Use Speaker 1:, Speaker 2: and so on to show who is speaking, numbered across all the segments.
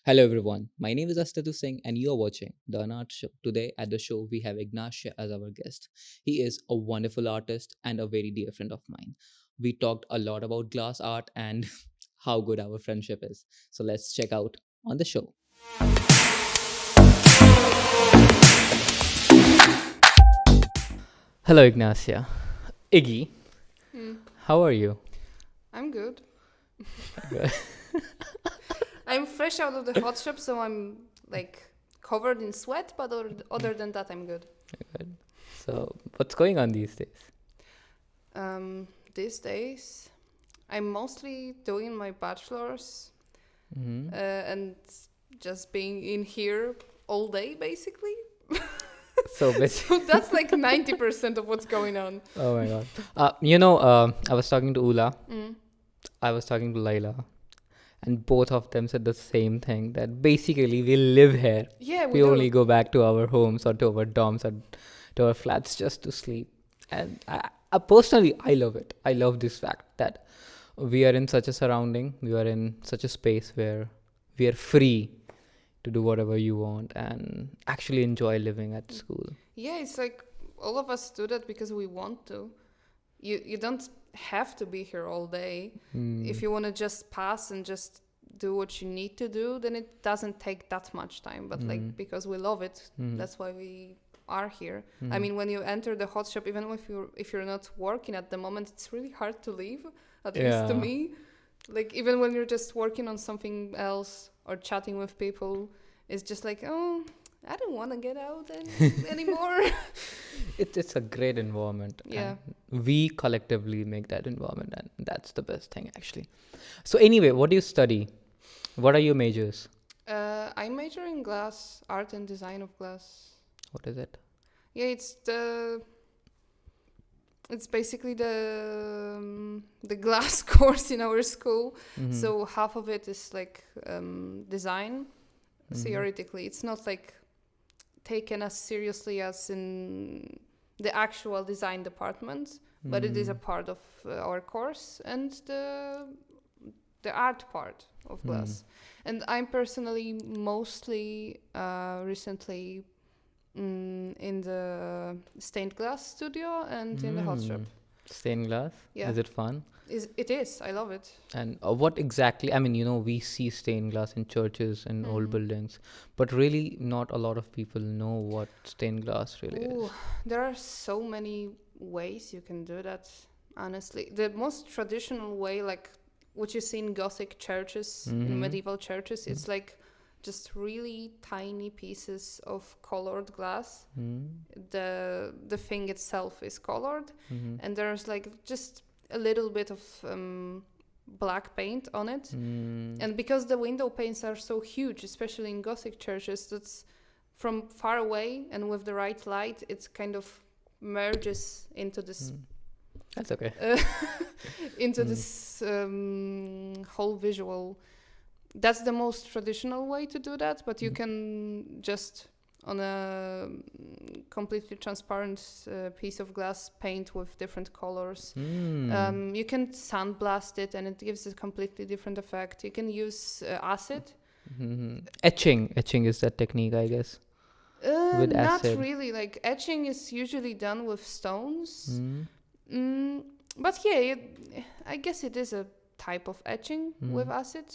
Speaker 1: Hello everyone, my name is Astatu Singh and you are watching the Unart show. Today at the show we have Ignatia as our guest. He is a wonderful artist and a very dear friend of mine. We talked a lot about glass art and how good our friendship is. So let's check out on the show. Hello Ignatia. Iggy,
Speaker 2: Hmm.
Speaker 1: how are you?
Speaker 2: I'm good.
Speaker 1: Good.
Speaker 2: I'm fresh out of the hot shop, so I'm like covered in sweat, but other than that, I'm good.
Speaker 1: Good. So what's going on these days?
Speaker 2: These days, I'm mostly doing my bachelor's
Speaker 1: Hmm.
Speaker 2: and just being in here all day, basically.
Speaker 1: So basically,
Speaker 2: So that's like 90% of what's going on.
Speaker 1: oh my god. I was talking to Ula.
Speaker 2: Mm.
Speaker 1: I was talking to Laila, and both of them said the same thing that basically we live here.
Speaker 2: Yeah,
Speaker 1: We
Speaker 2: do.
Speaker 1: only go back to our homes or to our dorms or to our flats just to sleep. And I personally, I love it. I love this fact that we are in such a surrounding, we are in such a space where we are free to do whatever you want and actually enjoy living at school.
Speaker 2: Yeah, it's like all of us do that because we want to. You don't have to be here all day. If you want to just pass and just do what you need to do, then it doesn't take that much time. But like because we love it, that's why we are here. I mean, when you enter the hot shop, even if you're not working at the moment, it's really hard to leave. At least to
Speaker 1: Yeah.
Speaker 2: me, like even when you're just working on something else or chatting with people, it's just like, oh, I don't want to get out anymore.
Speaker 1: It's a great environment.
Speaker 2: Yeah.
Speaker 1: And we collectively make that environment, and that's the best thing, actually. So, anyway, what do you study? What are your majors?
Speaker 2: I major in glass, art and design of glass.
Speaker 1: What is it?
Speaker 2: Yeah, it's basically the glass course in our school.
Speaker 1: Mhm.
Speaker 2: So half of it is like design.
Speaker 1: Mhm.
Speaker 2: Theoretically, it's not like taken as seriously as in the actual design department, but it is a part of our course and the art part of glass. And I'm personally mostly recently in the stained glass studio and in the hot shop.
Speaker 1: Stained glass?
Speaker 2: Yeah.
Speaker 1: Is it fun?
Speaker 2: It is. I love it.
Speaker 1: And what exactly? I mean, we see stained glass in churches and old buildings, but really not a lot of people know what stained glass really
Speaker 2: Ooh,
Speaker 1: is.
Speaker 2: there are so many ways you can do that, honestly. The most traditional way, like what you see in Gothic churches, in medieval churches, it's like just really tiny pieces of colored glass. The thing itself is colored, and there's like just a little bit of black paint on it. And because the window panes are so huge, especially in Gothic churches, that's from far away and with the right light, it kind of merges into this
Speaker 1: That's okay.
Speaker 2: into this whole visual. That's the most traditional way to do that, but you can just on a completely transparent piece of glass paint with different colors. You can sandblast it and it gives a completely different effect. You can use acid.
Speaker 1: Etching is that technique, I guess. With
Speaker 2: Not
Speaker 1: acid.
Speaker 2: really. Like etching is usually done with stones. But yeah, I guess it is a type of etching with acid.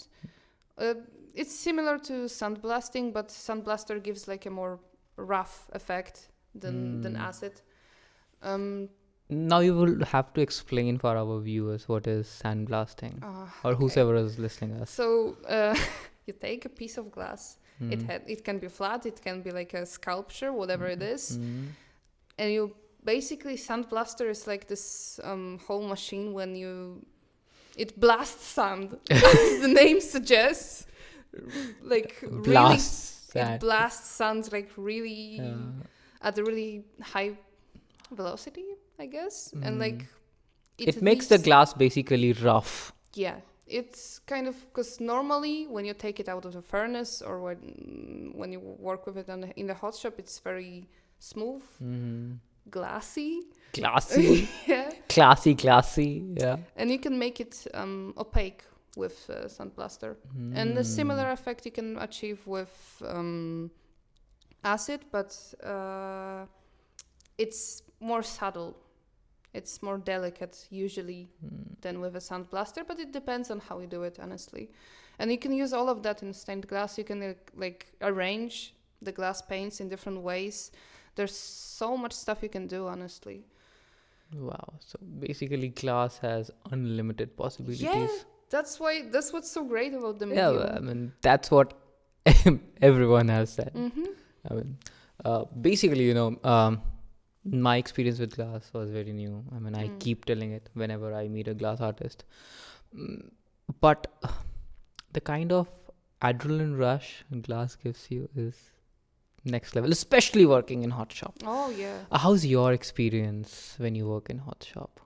Speaker 2: It's similar to sandblasting, but sandblaster gives like a more rough effect than acid.
Speaker 1: Now you will have to explain for our viewers what is sandblasting, or
Speaker 2: Okay.
Speaker 1: whosoever is listening us.
Speaker 2: So you take a piece of glass. It can be flat, it can be like a sculpture, whatever it is, and you basically sandblaster is like this whole machine when it blasts sand, as the name suggests. Like
Speaker 1: Blasts
Speaker 2: really,
Speaker 1: sand.
Speaker 2: it blasts sand like really
Speaker 1: Yeah.
Speaker 2: at a really high velocity, I guess, and like
Speaker 1: It makes the
Speaker 2: leaves-
Speaker 1: glass basically rough.
Speaker 2: Yeah, it's kind of because normally when you take it out of the furnace or when you work with it in the hot shop, it's very smooth, glassy.
Speaker 1: Classy.
Speaker 2: Yeah,
Speaker 1: Classy. Yeah.
Speaker 2: and you can make it opaque with sandblaster. And a similar effect you can achieve with acid, but it's more subtle. It's more delicate usually than with a sandblaster, but it depends on how you do it, honestly. And you can use all of that in stained glass. You can like arrange the glass paints in different ways. There's so much stuff you can do, honestly.
Speaker 1: Wow. So basically glass has unlimited possibilities.
Speaker 2: Yeah, that's what's so great about the
Speaker 1: Yeah,
Speaker 2: medium.
Speaker 1: I mean, that's what everyone has said. I mean, basically, my experience with glass was very new. I mean, I keep telling it whenever I meet a glass artist. But the kind of adrenaline rush glass gives you is next level, especially working in hot shop.
Speaker 2: Oh, yeah.
Speaker 1: How's your experience when you work in hot shop?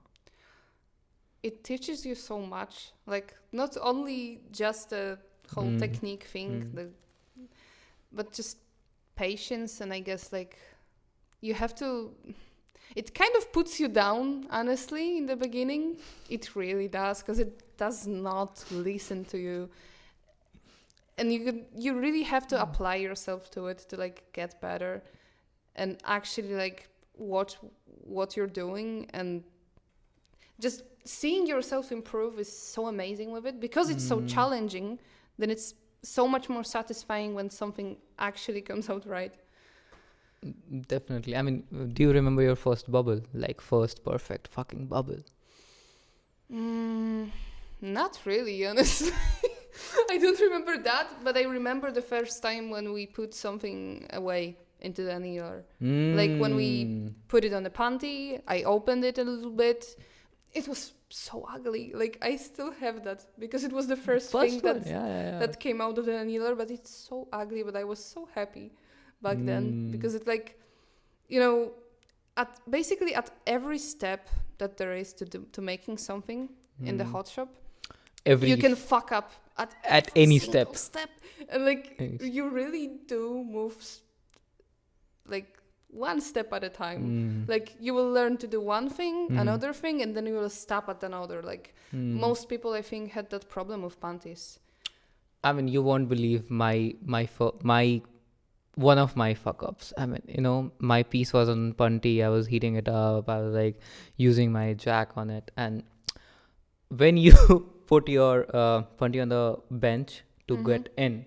Speaker 2: It teaches you so much. Like, not only just the whole technique thing, but just patience. And I guess, like, you have to... It kind of puts you down, honestly, in the beginning. It really does, because it does not listen to you. And you really have to apply yourself to it to, like, get better. And actually, like, watch what you're doing. And just seeing yourself improve is so amazing with it. Because it's so challenging, then it's so much more satisfying when something actually comes out right.
Speaker 1: Definitely. I mean, do you remember your first bubble? Like, first perfect fucking bubble?
Speaker 2: Not really, honestly. I don't remember that, but I remember the first time when we put something away into the annealer. Like when we put it on the panty, I opened it a little bit. It was so ugly. Like, I still have that because it was the first thing that came out of the annealer, but it's so ugly. But I was so happy back then because it, like, at every step that there is to making something in the hot shop, you can fuck up at
Speaker 1: any
Speaker 2: step. And like you really do move like one step at a time. Like, you will learn to do one thing, another thing, and then you will stop at another. Like most people, I think, had that problem with panties.
Speaker 1: I mean, you won't believe my one of my fuck ups. I mean, my piece was on punty. I was heating it up. I was like using my jack on it. And when you put your punty on the bench to get in,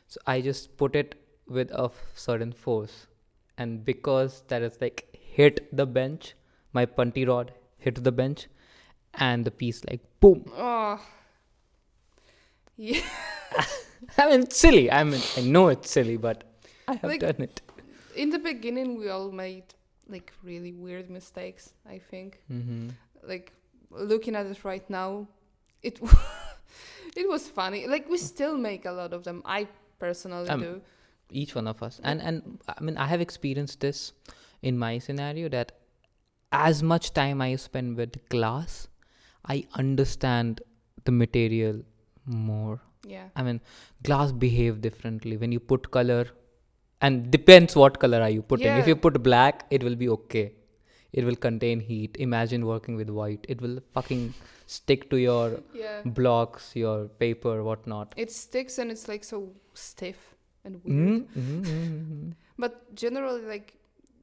Speaker 1: so I just put it with a certain force. And because that is like hit the bench, my punty rod hit the bench and the piece like boom.
Speaker 2: Oh. Yeah.
Speaker 1: I mean, it's silly. I mean, I know it's silly, but I have done it.
Speaker 2: In the beginning, we all made like really weird mistakes, I think. Like, looking at it right now, it was funny. Like, we still make a lot of them. I personally do.
Speaker 1: Each one of us. And I mean, I have experienced this in my scenario that as much time I spend with glass, I understand the material more.
Speaker 2: Yeah.
Speaker 1: I mean, glass behave differently when you put color, and depends what color are you putting.
Speaker 2: Yeah.
Speaker 1: If you put black, it will be okay. It will contain heat. Imagine working with white. It will fucking stick to your blocks, your paper, whatnot.
Speaker 2: It sticks and it's like so stiff and weird. But generally, like,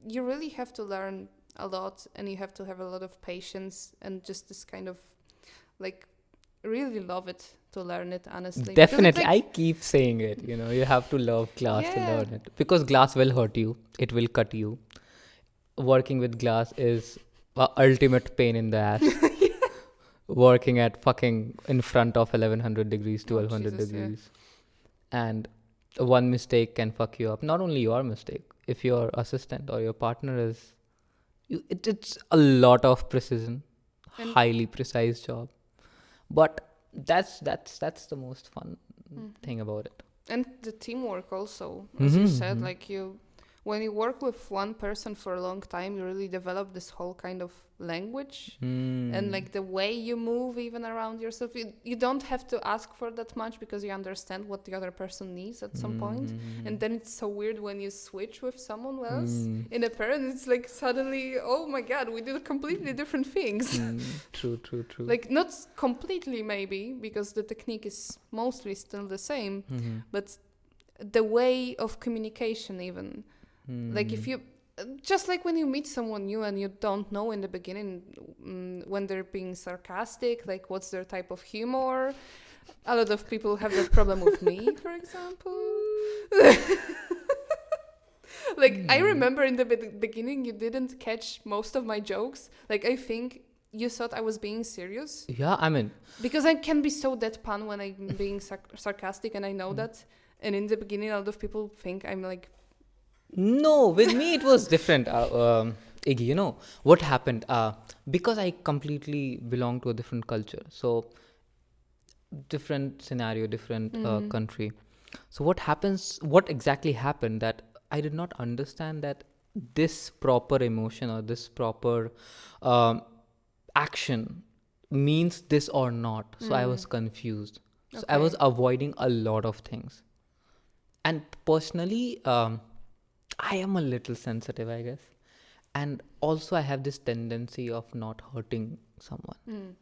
Speaker 2: you really have to learn a lot, and you have to have a lot of patience and just this kind of like really love it to learn it, honestly.
Speaker 1: Definitely. I keep saying it, you have to love glass to learn it, because glass will hurt you. It will cut you. Working with glass is ultimate pain in the ass. Working at fucking in front of 1100 degrees, 1200 degrees. And one mistake can fuck you up. Not only your mistake, if your assistant or your partner is... It's a lot of precision. Highly precise job. But that's the most fun thing about it.
Speaker 2: And the teamwork also, as you said, like when you work with one person for a long time, you really develop this whole kind of language and like the way you move even around yourself. You don't have to ask for that much because you understand what the other person needs at some point. And then it's so weird when you switch with someone else in a pair, and it's like suddenly, oh my god, we do completely different things.
Speaker 1: True.
Speaker 2: Like not completely maybe, because the technique is mostly still the same, but the way of communication even. Like if you, just like when you meet someone new and you don't know in the beginning when they're being sarcastic, like what's their type of humor. A lot of people have that problem with me, for example. Like I remember in the beginning you didn't catch most of my jokes. Like I think you thought I was being serious.
Speaker 1: Yeah, I mean,
Speaker 2: because I can be so deadpan when I'm being sarcastic, and I know that. And in the beginning, a lot of people think I'm like.
Speaker 1: No, with me it was different. Iggy, you know what happened? Because I completely belong to a different culture, so different scenario, different country. So what exactly happened that I did not understand that this proper emotion or this proper action means this or not. So I was confused. So I was avoiding a lot of things. And personally, I am a little sensitive, I guess. And also I have this tendency of not hurting someone.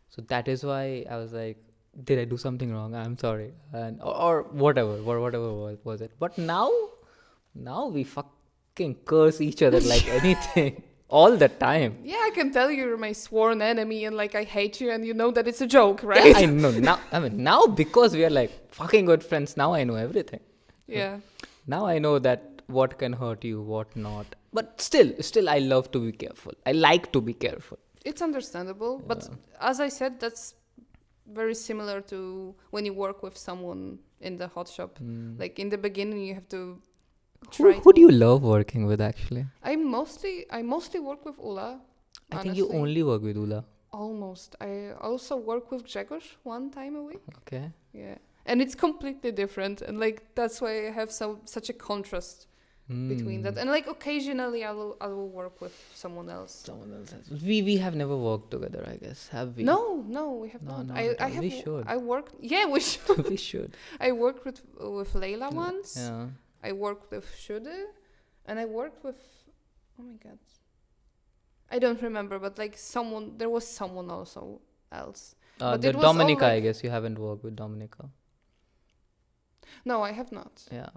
Speaker 1: So that is why I was like, did I do something wrong? I'm sorry. And or whatever was it. But now we fucking curse each other like anything. All the time.
Speaker 2: Yeah, I can tell you're my sworn enemy and like I hate you, and you know that it's a joke, right?
Speaker 1: Yeah, I know. Now because we are like fucking good friends, now I know everything.
Speaker 2: Yeah.
Speaker 1: Now I know that what can hurt you, what not. But still I love to be careful. I like to be careful.
Speaker 2: It's understandable. But as I said, that's very similar to when you work with someone in the hot shop. Like in the beginning, you have to try.
Speaker 1: Who do you love working with actually?
Speaker 2: I mostly work with Ula.
Speaker 1: I think you only work with Ula.
Speaker 2: Almost. I also work with Grzegorz one time a week.
Speaker 1: Okay.
Speaker 2: Yeah. And it's completely different. And like that's why I have such a contrast between that. And like occasionally I will work with someone else.
Speaker 1: We have never worked together, I guess. Have we?
Speaker 2: No, we have not.
Speaker 1: We should.
Speaker 2: I worked. Yeah, we should.
Speaker 1: We should.
Speaker 2: I worked with Leila once.
Speaker 1: Yeah.
Speaker 2: I worked with Shude, and I worked with. Oh my god. I don't remember, but like there was someone also else. But
Speaker 1: the Dominica, I guess you haven't worked with Dominica.
Speaker 2: No, I have not.
Speaker 1: Yeah.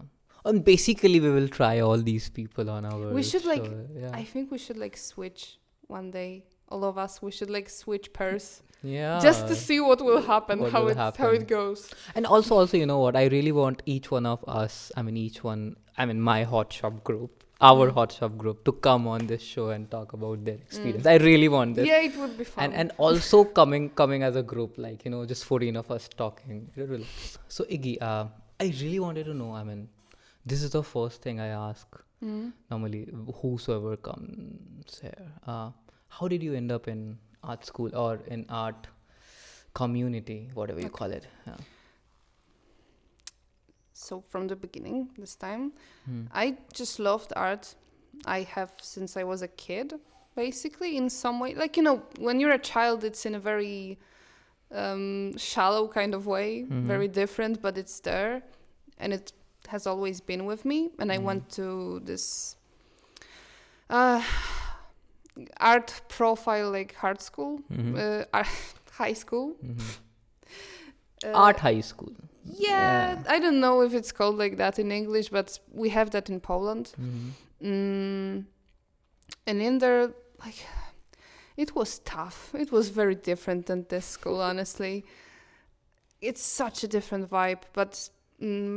Speaker 1: And basically, we will try all these people on our.
Speaker 2: We should
Speaker 1: show. Yeah.
Speaker 2: I think we should like switch one day. All of us, we should like switch pairs.
Speaker 1: Yeah.
Speaker 2: Just to see what will happen, how it goes.
Speaker 1: And also, you know what? I really want each one of us. My hot shop group, our hot shop group, to come on this show and talk about their experience. I really want this.
Speaker 2: Yeah, it would be fun.
Speaker 1: And also coming as a group, like just 14 of us talking. So Iggy, I really wanted to know. This is the first thing I ask normally whosoever comes here. How did you end up in art school or in art community, whatever you call it? Yeah.
Speaker 2: So from the beginning, this time, I just loved art. I have since I was a kid, basically, in some way. Like, when you're a child, it's in a very shallow kind of way, very different, but it's there. And it has always been with me. And I went to this art profile, like art school, high school.
Speaker 1: Art high school.
Speaker 2: Yeah, I don't know if it's called like that in English, but we have that in Poland. And in there, like, it was tough. It was very different than this school, honestly. It's such a different vibe, but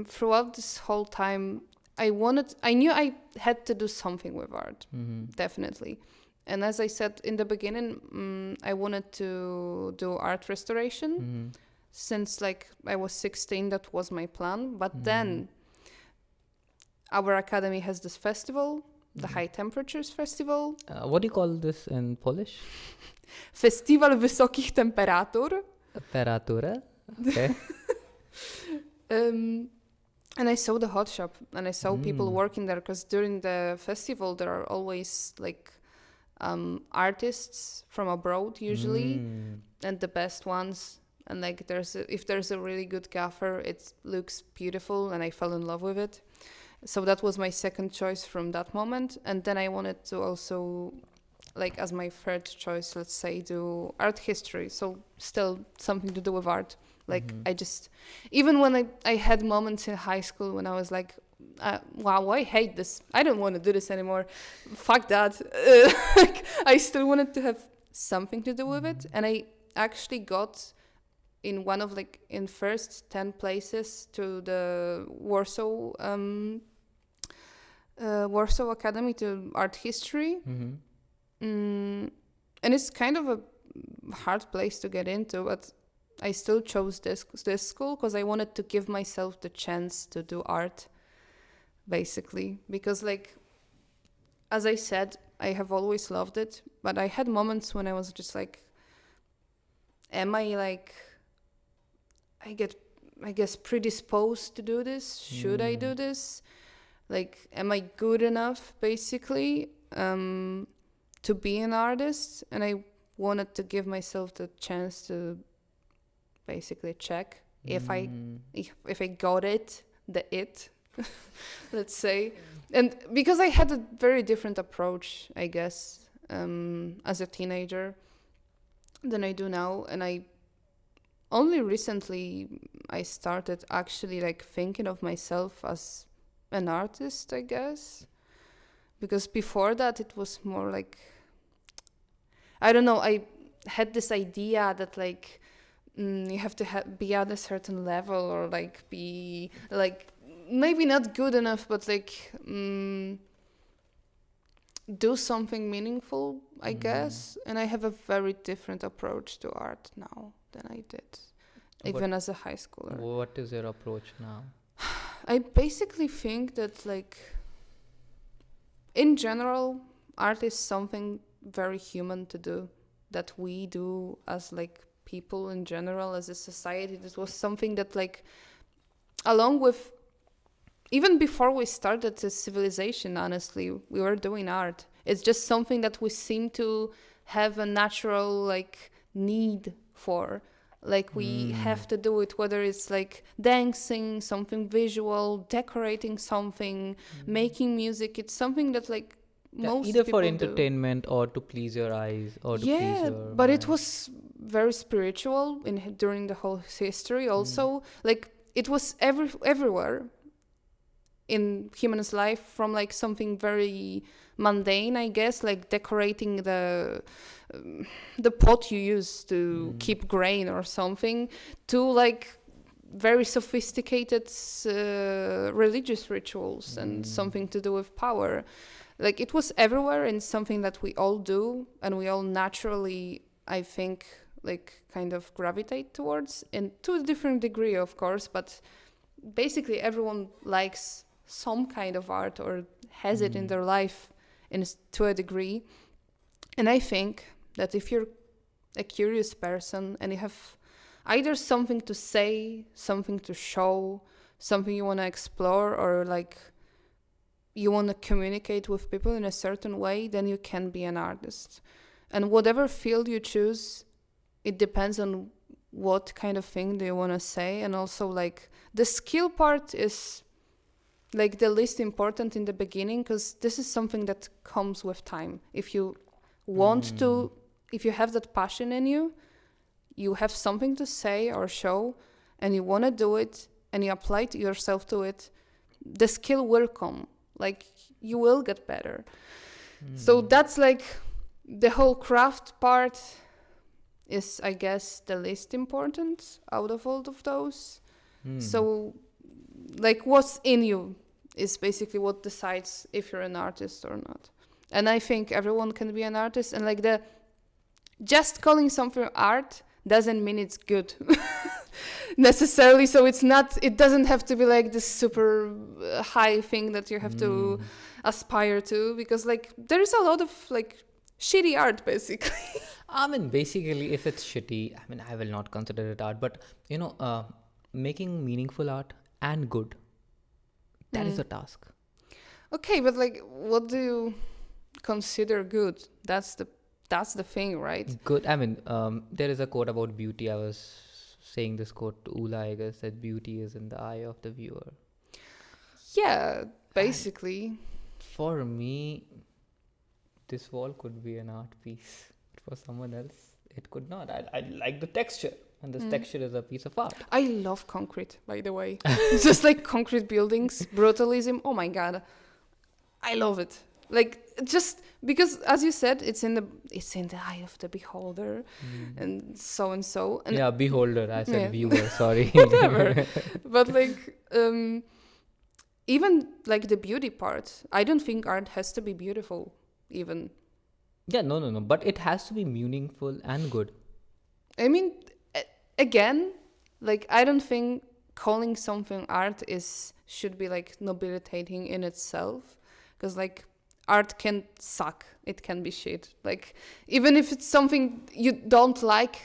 Speaker 2: throughout this whole time, I knew I had to do something with art, definitely. And as I said in the beginning, I wanted to do art restoration. Since like I was 16, that was my plan. But then our academy has this festival, the High Temperatures Festival.
Speaker 1: What do you call this in Polish?
Speaker 2: Festiwal Wysokich Temperatur.
Speaker 1: Temperatura. Okay.
Speaker 2: And I saw the hot shop, and I saw people working there, because during the festival there are always like artists from abroad usually, and the best ones. And like if there's a really good gaffer, it looks beautiful, and I fell in love with it. So that was my second choice from that moment. And then I wanted to also, like as my third choice, let's say, do art history. So still something to do with art. Like I just, even when I had moments in high school when I was like, wow, I hate this. I don't want to do this anymore. Fuck that. Like, I still wanted to have something to do with it. And I actually got in one of like in first 10 places to the Warsaw Academy to art history. And it's kind of a hard place to get into, but I still chose this school because I wanted to give myself the chance to do art, basically. Because, like, as I said, I have always loved it, but I had moments when I was just like, am I like, I guess predisposed to do this? Should I do this? Like, am I good enough, basically, to be an artist? And I wanted to give myself the chance to basically check if I got it, let's say. And because I had a very different approach, I guess, as a teenager than I do now. And I only recently I started actually like thinking of myself as an artist, I guess. Because before that it was more like, I don't know, I had this idea that like you have to be at a certain level, or like be like maybe not good enough, but like do something meaningful, I guess. And I have a very different approach to art now than I did even as a high schooler.
Speaker 1: What is your approach now?
Speaker 2: I basically think that like in general art is something very human to do, that we do as like people in general, as a society. This was something that like, along with, even before we started this civilization, honestly, we were doing art. It's just something that we seem to have a natural like need for. Like we have to do it, whether it's like dancing, something visual, decorating something, making music. It's something that like most
Speaker 1: either
Speaker 2: people
Speaker 1: for entertainment or to please your eyes or to please your
Speaker 2: but
Speaker 1: mind.
Speaker 2: it was very spiritual during the whole history also. Like it was everywhere in humans' life, from like something very mundane, I guess, like decorating the pot you use to keep grain or something, to like very sophisticated religious rituals and something to do with power. Like it was everywhere, and something that we all do, and we all naturally, I think, like kind of gravitate towards, and to a different degree, of course, but basically everyone likes some kind of art or has it in their life to a degree. And I think that if you're a curious person and you have either something to say, something to show, something you want to explore, or like you want to communicate with people in a certain way, then you can be an artist. And whatever field you choose, it depends on what kind of thing do you want to say. And also like the skill part is like the least important in the beginning, because this is something that comes with time. If you want to, if you have that passion in you, you have something to say or show, and you want to do it, and you apply yourself to it, the skill will come. Like you will get better. So that's like the whole craft part is, I guess, the least important out of all of those. So like what's in you is basically what decides if you're an artist or not. And I think everyone can be an artist, and like the just calling something art doesn't mean it's good necessarily. So it doesn't have to be like this super high thing that you have to aspire to, because like there is a lot of like shitty art basically.
Speaker 1: I mean, basically, if it's shitty, I mean, I will not consider it art. But, making meaningful art and good That is a task.
Speaker 2: Okay, but like, what do you consider good? That's the thing, right?
Speaker 1: Good. I mean, there is a quote about beauty. I was saying this quote to Ula, I guess, that beauty is in the eye of the viewer.
Speaker 2: Yeah,
Speaker 1: And
Speaker 2: basically.
Speaker 1: for me, this wall could be an art piece. But for someone else, it could not. I like the texture. And this texture is a piece of art.
Speaker 2: I love concrete, by the way. It's just like concrete buildings, brutalism. Oh my god, I love it. Like, just because, as you said, it's in the eye of the beholder, and so and so. And
Speaker 1: Yeah, beholder. I said
Speaker 2: Yeah.
Speaker 1: viewer. Sorry.
Speaker 2: whatever. But like, even like the beauty part, I don't think art has to be beautiful. Even,
Speaker 1: Yeah, no. But it has to be meaningful and good.
Speaker 2: I mean, again, like, I don't think calling something art should be like nobilitating in itself, because like art can suck, it can be shit. Like, even if it's something you don't like,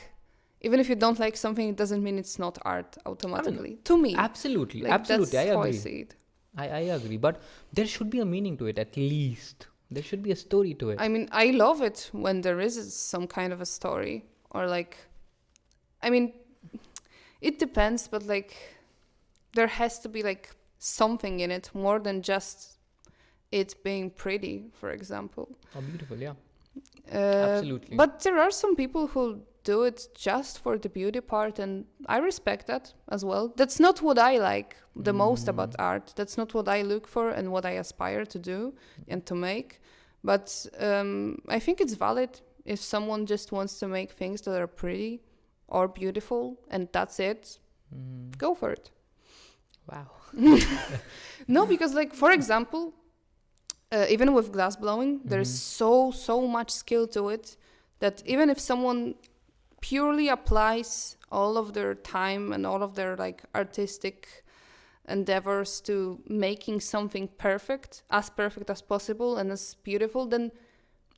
Speaker 2: even if you don't like something, it doesn't mean it's not art automatically. To me,
Speaker 1: Absolutely.
Speaker 2: like,
Speaker 1: Absolutely.
Speaker 2: that's
Speaker 1: I
Speaker 2: how I
Speaker 1: agree.
Speaker 2: see it.
Speaker 1: I agree. But there should be a meaning to it, at least. There should be a story to it.
Speaker 2: I mean, I love it when there is some kind of a story, or like, I mean, it depends, but like, there has to be like something in it more than just it being pretty, for example.
Speaker 1: Oh, beautiful. Yeah. Absolutely.
Speaker 2: But there are some people who do it just for the beauty part, and I respect that as well. That's not what I like the most about art. That's not what I look for and what I aspire to do and to make. But I think it's valid if someone just wants to make things that are pretty or beautiful, and that's it. Go for it.
Speaker 1: Wow.
Speaker 2: No, because like, for example, even with glass blowing, there's so much skill to it that even if someone purely applies all of their time and all of their like artistic endeavors to making something perfect as possible and as beautiful, then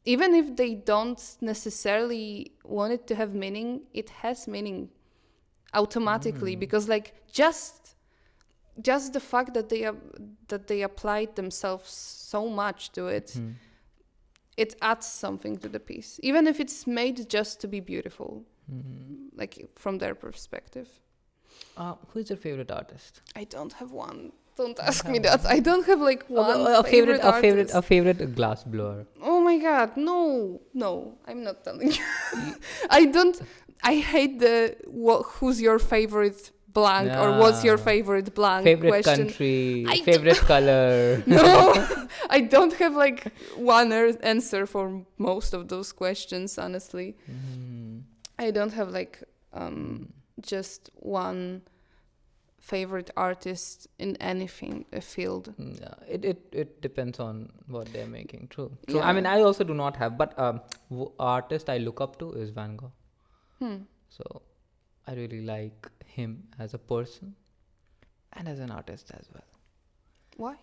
Speaker 2: even if they don't necessarily want it to have meaning, it has meaning automatically, because like, just the fact that they applied themselves so much to it, it adds something to the piece, even if it's made just to be beautiful, like from their perspective.
Speaker 1: Who is your favorite artist?
Speaker 2: I don't have one. Don't ask me that. I don't have like one
Speaker 1: a favorite
Speaker 2: artist.
Speaker 1: glass blower.
Speaker 2: Oh my god, no, I'm not telling you. I hate who's your favorite blank, or what's your favorite blank
Speaker 1: favorite
Speaker 2: question.
Speaker 1: Country, favorite color.
Speaker 2: No, I don't have like one answer for most of those questions, honestly. I don't have like just one favorite artist in anything, a field.
Speaker 1: Yeah, it depends on what they're making. True.
Speaker 2: Yeah.
Speaker 1: I mean, I also do not have, but artist I look up to is Van Gogh. So I really like him as a person and as an artist as well.
Speaker 2: Why?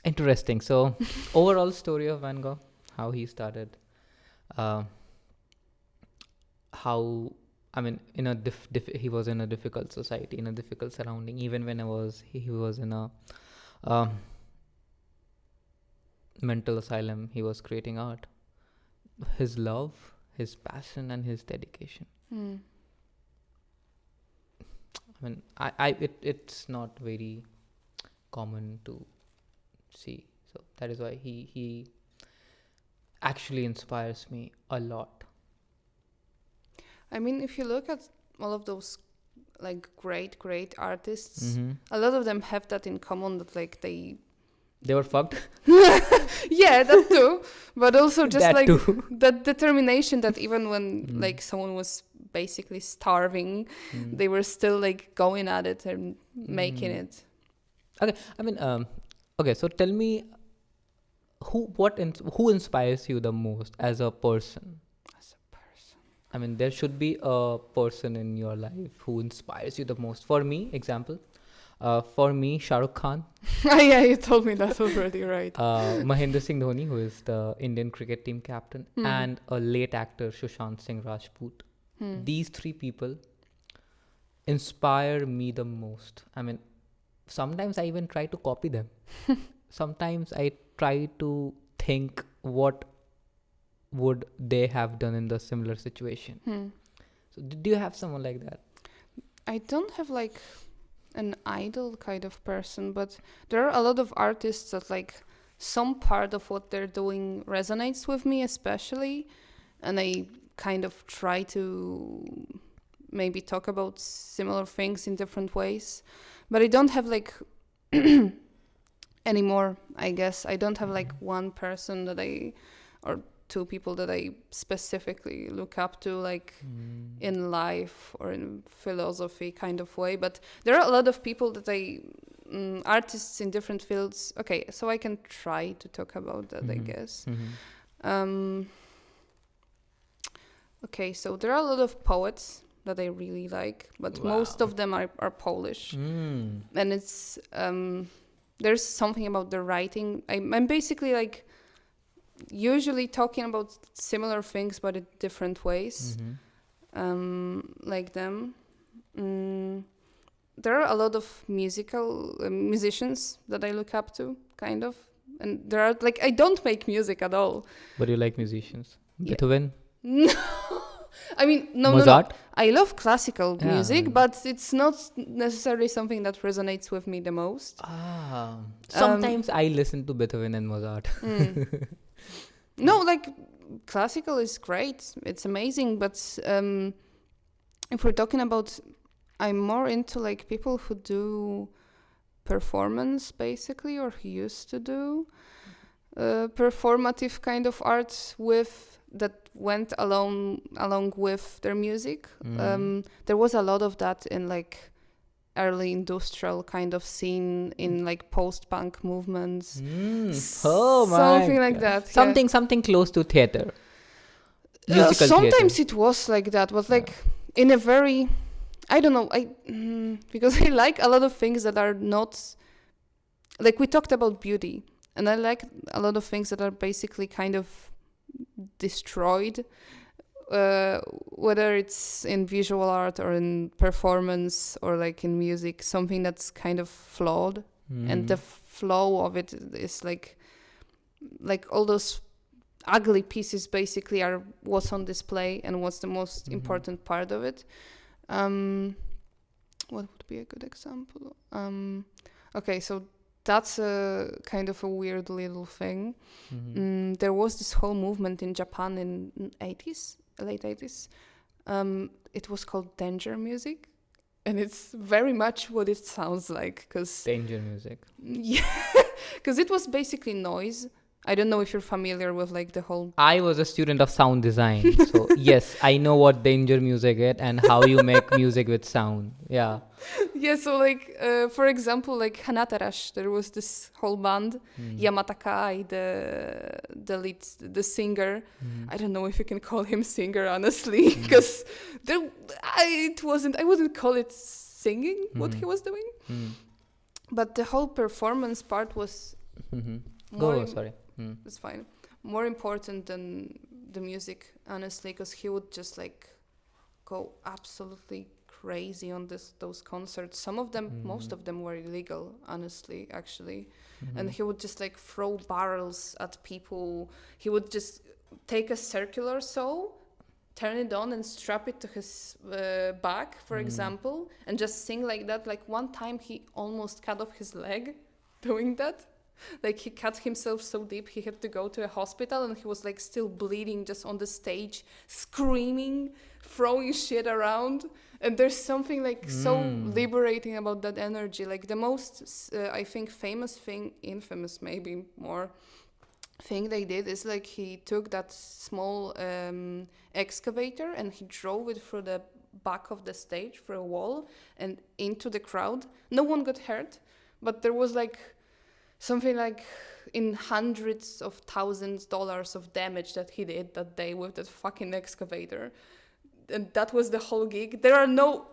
Speaker 1: Interesting. So overall story of Van Gogh, how he started, how, I mean, in a he was in a difficult society, in a difficult surrounding. Even when he was in a mental asylum, he was creating art. His love, his passion, and his dedication. I mean, it's not very common to see. So that is why he actually inspires me a lot.
Speaker 2: I mean, if you look at all of those like great artists, a lot of them have that in common, that like they
Speaker 1: were fucked.
Speaker 2: Yeah, that too. But also just
Speaker 1: That
Speaker 2: like
Speaker 1: too.
Speaker 2: that determination that even when like someone was basically starving, they were still like going at it and making it.
Speaker 1: Okay, I mean, okay. So tell me, who inspires you the most as a person?
Speaker 2: As a person.
Speaker 1: I mean, there should be a person in your life who inspires you the most. For me, example, Shah Rukh Khan.
Speaker 2: Yeah, you told me that already, right?
Speaker 1: Mahendra Singh Dhoni, who is the Indian cricket team captain, and a late actor, Sushant Singh Rajput. These three people inspire me the most. I mean, sometimes I even try to copy them. Sometimes I try to think what would they have done in the similar situation. So do you have someone like that?
Speaker 2: I don't have like an idol kind of person, but there are a lot of artists that like some part of what they're doing resonates with me especially, and I kind of try to maybe talk about similar things in different ways, but I don't have like anymore, I guess. I don't have like one person that or two people that I specifically look up to, like in life or in philosophy kind of way. But there are a lot of people that artists in different fields. Okay, so I can try to talk about that, I guess. Okay, so there are a lot of poets that I really like, but most of them are Polish. And it's, there's something about the writing. I'm basically like usually talking about similar things, but in different ways, like them. There are a lot of musicians that I look up to, kind of. And there are, like, I don't make music at all.
Speaker 1: But you like musicians? Beethoven?
Speaker 2: No. I mean, no. I love classical music, but it's not necessarily something that resonates with me the most.
Speaker 1: Sometimes I listen to Beethoven and Mozart.
Speaker 2: No, like, classical is great. It's amazing. But if we're talking about, I'm more into, like, people who do performance, basically, or who used to do performative kind of art that went along with their music. There was a lot of that in like early industrial kind of scene in like post-punk movements. Something like that.
Speaker 1: Something close to theater. Musical
Speaker 2: sometimes
Speaker 1: theater.
Speaker 2: It was like that, but like in a very, I don't know, because I like a lot of things that are not, like we talked about beauty, and I like a lot of things that are basically kind of destroyed, whether it's in visual art or in performance or like in music, something that's kind of flawed, and the flow of it is like all those ugly pieces basically are what's on display and what's the most important part of it. What would be a good example? Okay, so that's a kind of a weird little thing. There was this whole movement in Japan in late 80s. It was called danger music, and it's very much what it sounds like.
Speaker 1: Danger music.
Speaker 2: Yeah, because it was basically noise. I don't know if you're familiar with like the whole...
Speaker 1: I was a student of sound design, so yes, I know what danger music is and how you make music with sound. Yeah.
Speaker 2: Yeah, so like, for example, like Hanatarash, there was this whole band, Yamata Kai, the lead, the singer. I don't know if you can call him singer, honestly, because I wouldn't call it singing, what he was doing. But the whole performance part was it's fine. More important than the music, honestly, because he would just like go absolutely crazy on those concerts. Some of them, most of them were illegal, honestly, actually. And he would just like throw barrels at people. He would just take a circular saw, turn it on and strap it to his back, for example, and just sing like that. Like one time he almost cut off his leg doing that. Like he cut himself so deep he had to go to a hospital, and he was like still bleeding just on the stage, screaming, throwing shit around. And there's something like so liberating about that energy. Like the most I think infamous maybe more thing they did is like he took that small excavator and he drove it through the back of the stage, through a wall and into the crowd. No one got hurt, but there was like something like in hundreds of thousands dollars of damage that he did that day with that fucking excavator. And that was the whole gig.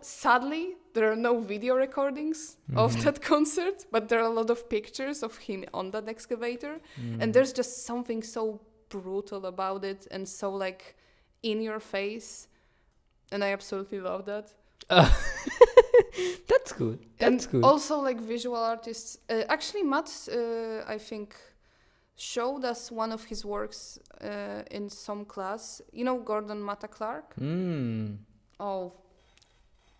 Speaker 2: Sadly, there are no video recordings of that concert, but there are a lot of pictures of him on that excavator. And there's just something so brutal about it and so like in your face. And I absolutely love that.
Speaker 1: That's cool. That's
Speaker 2: And
Speaker 1: cool.
Speaker 2: also like visual artists. Actually, Matt, I think, showed us one of his works in some class. You know Gordon Matta Clark? Oh,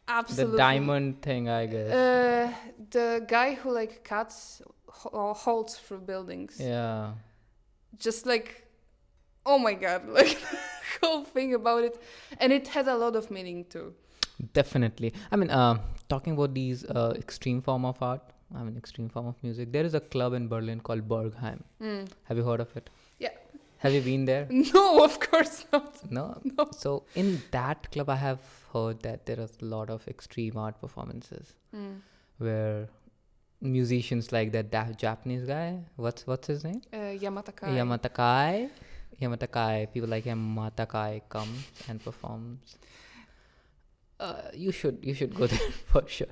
Speaker 1: The
Speaker 2: absolutely.
Speaker 1: diamond thing, I guess.
Speaker 2: The guy who like cuts holes through buildings.
Speaker 1: Yeah.
Speaker 2: Just like, oh my god, like the whole thing about it, and it had a lot of meaning too.
Speaker 1: Definitely. I mean, talking about these extreme form of art, I mean, extreme form of music, there is a club in Berlin called Bergheim. Have you heard of it?
Speaker 2: Yeah.
Speaker 1: Have you been there?
Speaker 2: No, of course not.
Speaker 1: No?
Speaker 2: No.
Speaker 1: So, in that club, I have heard that there are a lot of extreme art performances where musicians like that Japanese guy, what's his name?
Speaker 2: Yamatakai.
Speaker 1: Yamatakai. People like Yamatakai comes and performs. You should go there for sure.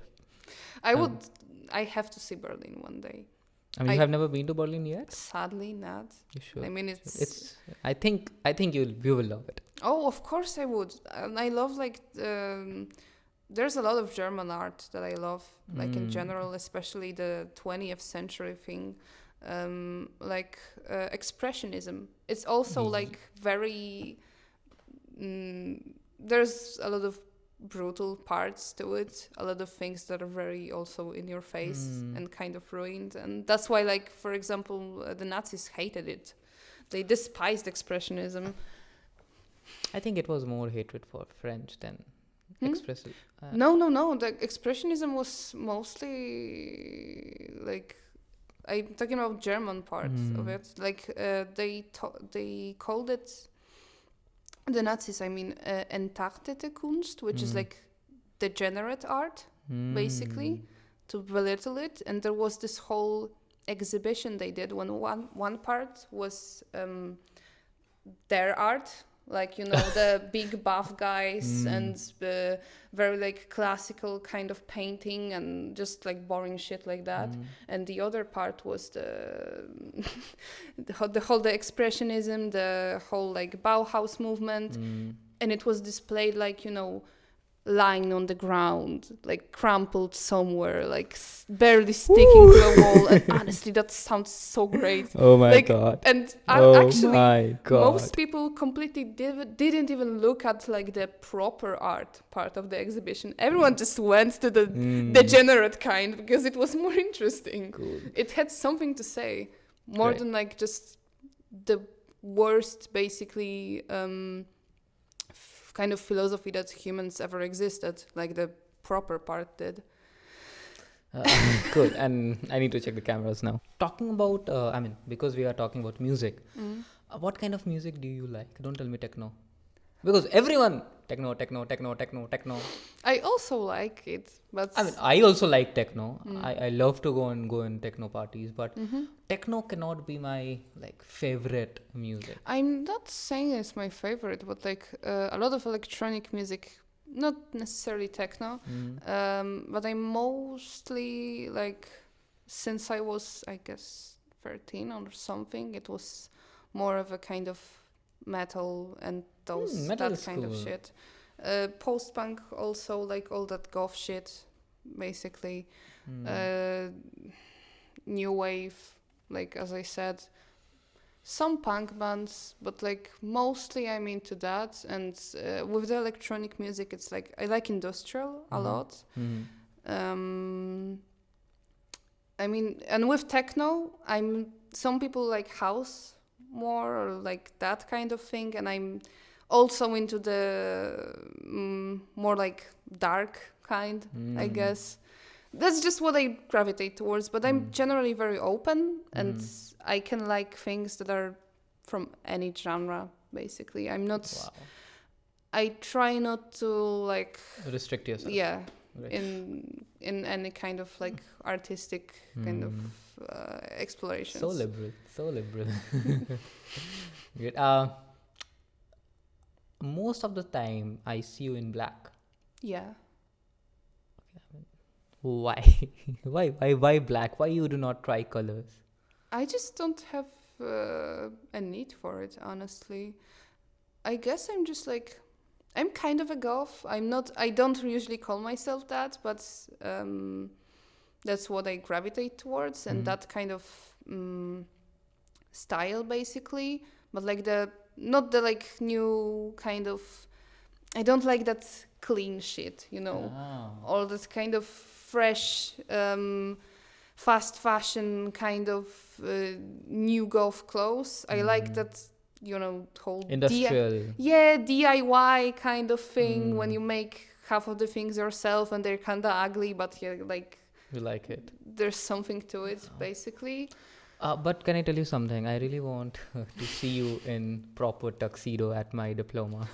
Speaker 2: I have to see Berlin one day.
Speaker 1: I mean, you have never been to Berlin yet?
Speaker 2: Sadly, not.
Speaker 1: You should.
Speaker 2: I mean,
Speaker 1: it's. I think you will love it.
Speaker 2: Oh, of course I would. And I love like there's a lot of German art that I love, like in general, especially the 20th century thing, like expressionism. It's also like very. There's a lot of brutal parts to it, a lot of things that are very also in your face and kind of ruined, and that's why, like, for example, the Nazis hated it. They despised expressionism.
Speaker 1: I think it was more hatred for French than expressive.
Speaker 2: No, the expressionism was mostly like, I'm talking about German part of it, like they called it, the Nazis, I mean, entartete Kunst, which is like degenerate art, basically, to belittle it. And there was this whole exhibition they did when one part was their art, like, you know, the big buff guys and the very like classical kind of painting and just like boring shit like that. And the other part was the expressionism, the whole like Bauhaus movement, and it was displayed like, you know, lying on the ground, like crumpled somewhere, like barely sticking to a wall. And honestly, that sounds so great.
Speaker 1: Oh my
Speaker 2: like,
Speaker 1: god!
Speaker 2: And actually,
Speaker 1: my god.
Speaker 2: Most people completely didn't even look at like the proper art part of the exhibition. Everyone just went to the degenerate kind because it was more interesting.
Speaker 1: Cool.
Speaker 2: It had something to say more than like just the worst, basically. Kind of philosophy that humans ever existed, like the proper part did.
Speaker 1: Good. And I need to check the cameras now. Talking about, I mean, because we are talking about music, what kind of music do you like? Don't tell me techno. Because everyone, techno.
Speaker 2: I also like it, but
Speaker 1: I mean, I also like techno. I love to go in techno parties, but techno cannot be my like favorite music.
Speaker 2: I'm not saying it's my favorite, but like a lot of electronic music, not necessarily techno, but I mostly like, since I was, I guess, 13 or something, it was more of a kind of metal and that kind of shit. Post-punk also, like all that goth shit, basically. New wave, like as I said, some punk bands, but like mostly I'm into that. And with the electronic music, it's like I like industrial a lot. I mean, and with techno, some people like house more, or like that kind of thing, and I'm also into the more like dark kind, I guess. That's just what I gravitate towards, but I'm generally very open, and I can like things that are from any genre, basically. I'm not...
Speaker 1: Wow.
Speaker 2: I try not to like...
Speaker 1: Restrict yourself.
Speaker 2: Yeah,
Speaker 1: right.
Speaker 2: in any kind of like artistic kind of explorations.
Speaker 1: So liberal. Good. Most of the time, I see you in black.
Speaker 2: Yeah.
Speaker 1: Why? Why black? Why you do not try colors?
Speaker 2: I just don't have a need for it, honestly. I guess I'm just like I'm kind of a goth. I don't usually call myself that, but that's what I gravitate towards, and that kind of style basically. But like not the like new kind of, I don't like that clean shit, all this kind of fresh, fast fashion kind of new goth clothes. I like that, whole
Speaker 1: Industrial.
Speaker 2: DIY kind of thing when you make half of the things yourself and they're kind of ugly, but like
Speaker 1: You like it.
Speaker 2: there's something to it basically.
Speaker 1: But can I tell you something? I really want to see you in proper tuxedo at my diploma.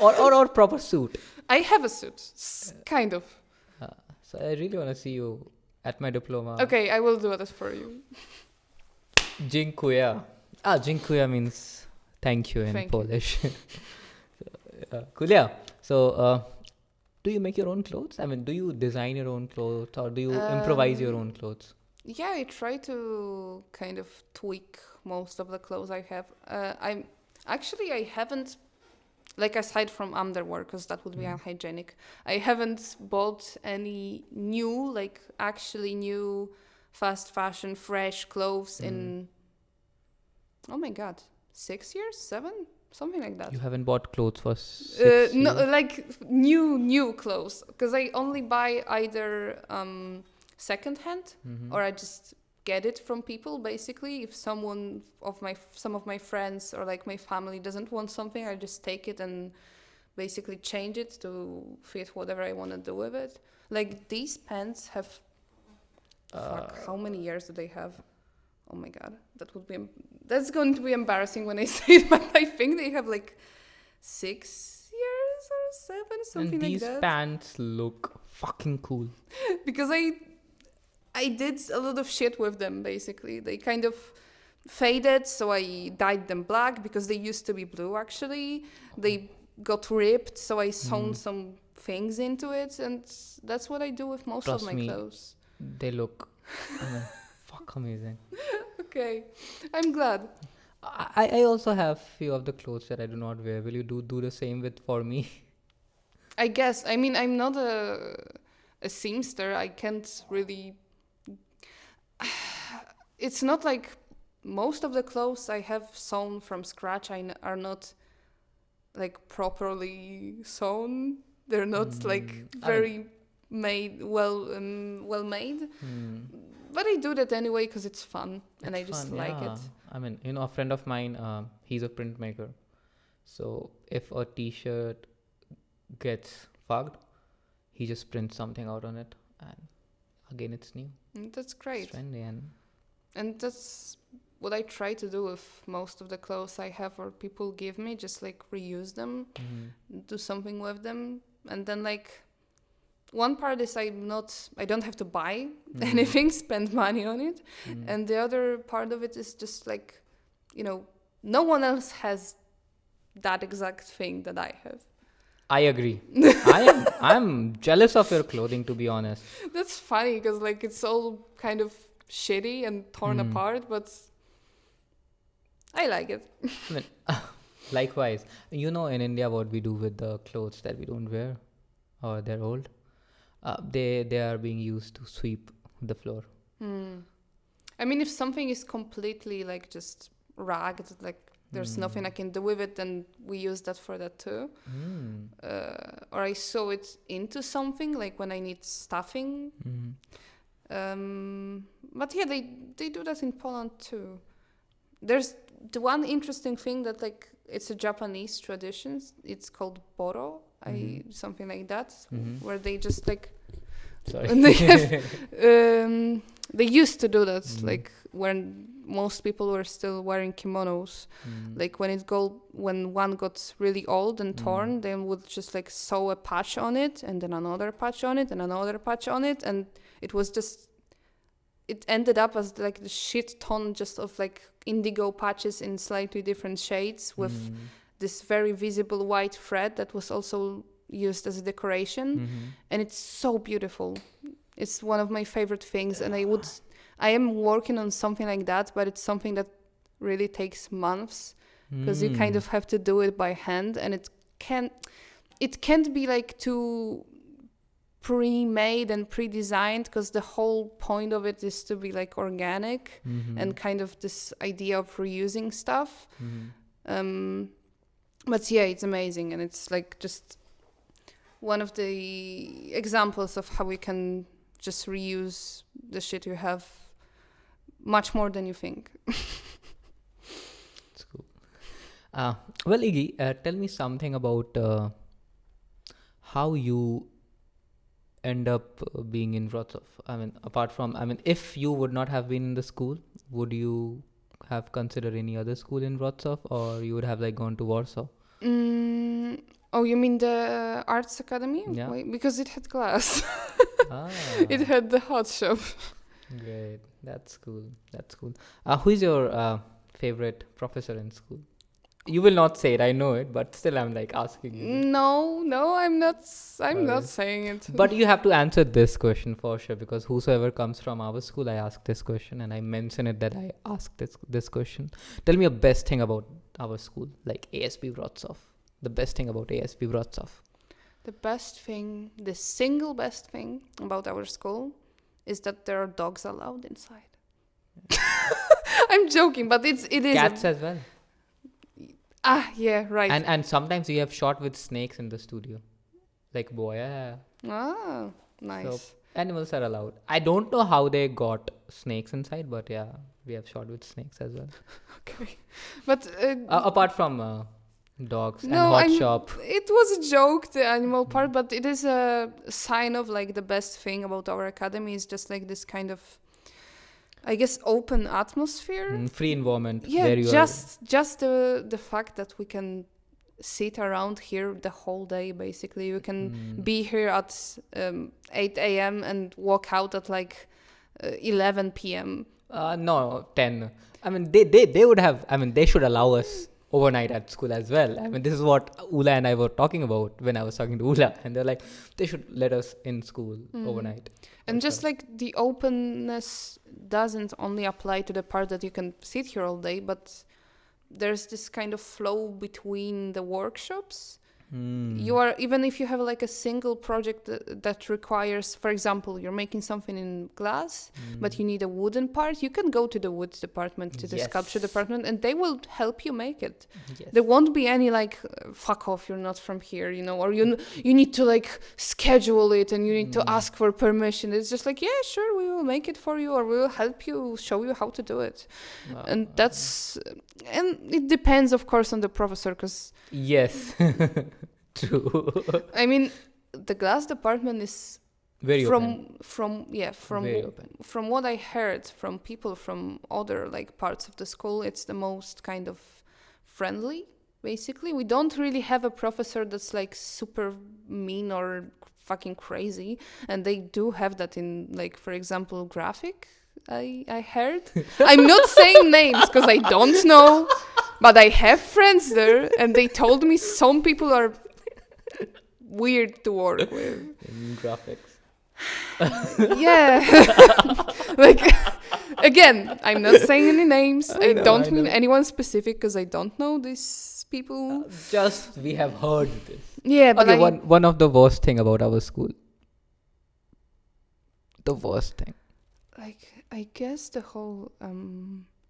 Speaker 1: or proper suit.
Speaker 2: I have a suit, kind of.
Speaker 1: So I really want to see you at my diploma.
Speaker 2: Okay, I will do that for you.
Speaker 1: Dziękuję. Dziękuję means thank you in Polish. Cool, yeah. So, do you make your own clothes? I mean, do you design your own clothes or do you improvise your own clothes?
Speaker 2: Yeah, I try to kind of tweak most of the clothes I have. I haven't, like aside from underwear, because that would be unhygienic, I haven't bought any new, like actually new fast fashion, fresh clothes in, oh my God, 6 years, 7? Something like that.
Speaker 1: You haven't bought clothes for 6 years?
Speaker 2: No, like new clothes, because I only buy either secondhand or I just get it from people. Basically, if some of my friends or like my family doesn't want something, I just take it and basically change it to fit whatever I want to do with it. Like these pants have, how many years do they have? Oh my God, that's going to be embarrassing when I say it, but I think they have like 6 years or 7, something like that.
Speaker 1: And these pants look fucking cool.
Speaker 2: Because I did a lot of shit with them, basically. They kind of faded, so I dyed them black because they used to be blue, actually. They got ripped, so I sewn some things into it, and that's what I do with most of my clothes.
Speaker 1: They look fuck amazing.
Speaker 2: Okay, I'm glad.
Speaker 1: I also have few of the clothes that I do not wear. Will you do the same for me?
Speaker 2: I guess. I mean, I'm not a seamster. I can't really... It's not like most of the clothes I have sewn from scratch are not like properly sewn. They're not like very well made. But I do that anyway because it's fun and I just like it.
Speaker 1: I mean, a friend of mine, he's a printmaker. So if a t-shirt gets fucked, he just prints something out on it and again it's new.
Speaker 2: That's great.
Speaker 1: It's trendy
Speaker 2: and that's what I try to do with most of the clothes I have or people give me, just like reuse them, do something with them. And then like one part is I don't have to buy anything, spend money on it. And the other part of it is just like, no one else has that exact thing that I have.
Speaker 1: I agree. I'm jealous of your clothing, to be honest.
Speaker 2: That's funny because like it's all kind of shitty and torn apart, but I like it.
Speaker 1: I mean, likewise. In India what we do with the clothes that we don't wear or they're old, they are being used to sweep the floor.
Speaker 2: I mean, if something is completely like just ragged, like there's nothing I can do with it, then we use that for that too. Or I sew it into something, like when I need stuffing. But yeah, they do that in Poland too. There's the one interesting thing that like it's a Japanese tradition. It's called boro, something like that, where they just like.
Speaker 1: Sorry.
Speaker 2: And they have, they used to do that, like when most people were still wearing kimonos. Like when one got really old and torn, they would just like sew a patch on it, and then another patch on it, and another patch on it, and it ended up as like the shit ton just of like indigo patches in slightly different shades with this very visible white thread that was also used as a decoration, and it's so beautiful. It's one of my favorite things, and I am working on something like that, but it's something that really takes months because you kind of have to do it by hand, and it can't be like too pre-made and pre-designed, because the whole point of it is to be like organic and kind of this idea of reusing stuff. But yeah, it's amazing, and it's like just one of the examples of how we can just reuse the shit you have much more than you think.
Speaker 1: It's cool. Well, Iggy, tell me something about how you end up being in Wrocław. I mean, apart from, if you would not have been in the school, would you have considered any other school in Wrocław, or you would have like gone to Warsaw?
Speaker 2: Oh, you mean the arts academy?
Speaker 1: Yeah.
Speaker 2: Wait, because it had class.
Speaker 1: Ah,
Speaker 2: It had the hot shop.
Speaker 1: great. That's cool. Who is your favorite professor in school? You will not say it, I know it, but still I'm like asking you.
Speaker 2: No, I'm not
Speaker 1: Alright.
Speaker 2: saying it.
Speaker 1: But you have to answer this question for sure, because whosoever comes from our school, I ask this question, and I mention it that I asked this question. Tell me a best thing about our school, like ASB Wrocław. The best thing about ASB Wrocław.
Speaker 2: The single best thing about our school is that there are dogs allowed inside. I'm joking, but it is.
Speaker 1: Cats as well.
Speaker 2: Yeah, right.
Speaker 1: And sometimes we have shot with snakes in the studio. Like boya.
Speaker 2: Ah, nice.
Speaker 1: So animals are allowed. I don't know how they got snakes inside, but yeah, we have shot with snakes as well.
Speaker 2: Okay, but
Speaker 1: Apart from dogs and
Speaker 2: no,
Speaker 1: hot shop.
Speaker 2: it was a joke, the animal part, but it is a sign of like the best thing about our academy is just like this kind of, I guess, open atmosphere.
Speaker 1: Free environment.
Speaker 2: Yeah,
Speaker 1: where you
Speaker 2: just the fact that we can sit around here the whole day. Basically, we can be here at 8 a.m. and walk out at like 11 p.m.
Speaker 1: No, 10. I mean, they would have. I mean, they should allow us overnight at school as well. I mean, this is what Ula and I were talking about when I was talking to Ula, and they're like, they should let us in school overnight.
Speaker 2: And just like the openness doesn't only apply to the part that you can sit here all day, but there's this kind of flow between the workshops. You are, even if you have like a single project that requires, for example, you're making something in glass, but you need a wooden part, you can go to the woods department, to the sculpture department, and they will help you make it.
Speaker 1: Yes.
Speaker 2: There won't be any like, fuck off, you're not from here, or you need to like schedule it and you need to ask for permission. It's just like, yeah, sure, we will make it for you, or we will help you, show you how to do it. And it depends, of course, on the professor, because
Speaker 1: Yes. True.
Speaker 2: I mean, the glass department is
Speaker 1: Very open.
Speaker 2: Very open. From what I heard from people from other like parts of the school, it's the most kind of friendly. Basically, we don't really have a professor that's like super mean or fucking crazy, and they do have that in like, for example, graphic. I heard. I'm not saying names because I don't know, but I have friends there, and they told me some people are weird to work with.
Speaker 1: In graphics.
Speaker 2: Yeah. Like, again, I'm not saying any names. I don't mean anyone specific because I don't know these people.
Speaker 1: Just we have heard this.
Speaker 2: Yeah, but
Speaker 1: Okay, one of the worst thing about our school. The worst thing.
Speaker 2: like, I guess the whole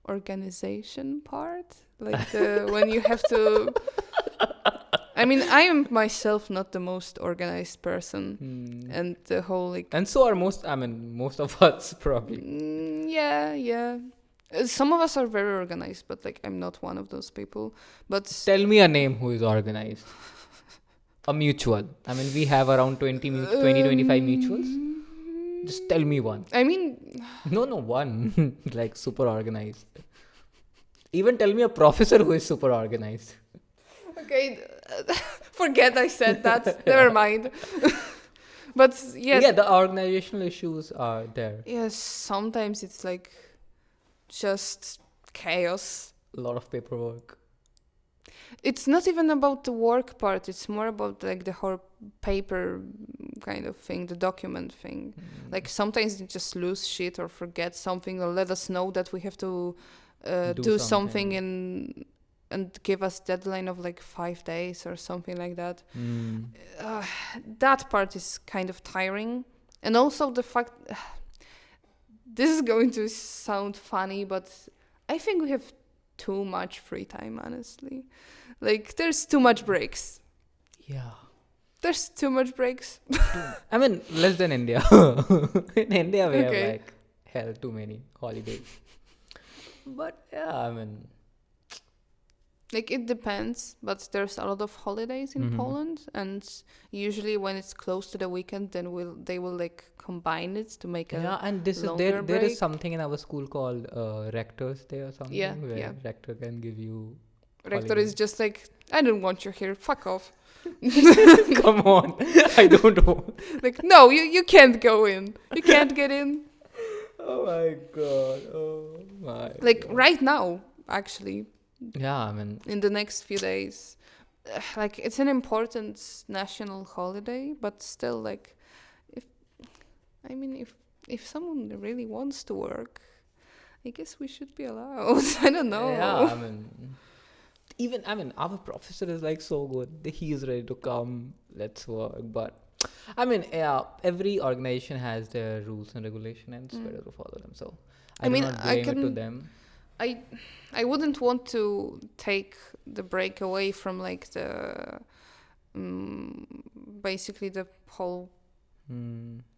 Speaker 2: organization part, like when you have to. I mean, I am myself not the most organized person, and the whole like.
Speaker 1: And so are most of us probably.
Speaker 2: Yeah. Some of us are very organized, but like I'm not one of those people. But
Speaker 1: Tell me a name who is organized. A mutual. I mean, we have around 25 mutuals. Just tell me one.
Speaker 2: I mean,
Speaker 1: No, one. Like super organized. Even tell me a professor who is super organized.
Speaker 2: okay, forget I said that. Never mind. But yes.
Speaker 1: Yeah, the organizational issues are there.
Speaker 2: Yes, sometimes it's like just chaos.
Speaker 1: A lot of paperwork.
Speaker 2: It's not even about the work part. It's more about like the whole paper kind of thing, the document thing. Like sometimes you just lose shit or forget something, or let us know that we have to do something in and give us deadline of like 5 days or something like that.
Speaker 1: Mm.
Speaker 2: That part is kind of tiring. And also the fact, this is going to sound funny, but I think we have too much free time, honestly. Like, there's too much breaks.
Speaker 1: Yeah.
Speaker 2: There's too much breaks.
Speaker 1: I mean, less than India. In India, we have like hell too many holidays. But yeah, I mean,
Speaker 2: like, it depends, but there's a lot of holidays in Poland, and usually when it's close to the weekend, then they will like combine it to make a
Speaker 1: and this is
Speaker 2: longer
Speaker 1: there
Speaker 2: break.
Speaker 1: is something in our school called Rector's Day or something,
Speaker 2: Yeah,
Speaker 1: where
Speaker 2: yeah.
Speaker 1: rector can give you
Speaker 2: Rector
Speaker 1: holiday.
Speaker 2: is just like, I don't want you here, fuck off.
Speaker 1: Come on, I don't know.
Speaker 2: Like, no, you can't go in. You can't get in.
Speaker 1: Oh my god. Oh my.
Speaker 2: Like,
Speaker 1: God.
Speaker 2: right now, actually,
Speaker 1: Yeah, I mean,
Speaker 2: in the next few days. Like, it's an important national holiday, but still, like, if someone really wants to work, I guess we should be allowed. I don't know.
Speaker 1: yeah, I mean, our professor is like so good. He is ready to come. Let's work. But I mean, yeah, every organization has their rules and regulation, and it's better to follow them. So I do not blame it to them.
Speaker 2: I wouldn't want to take the break away from like the basically the whole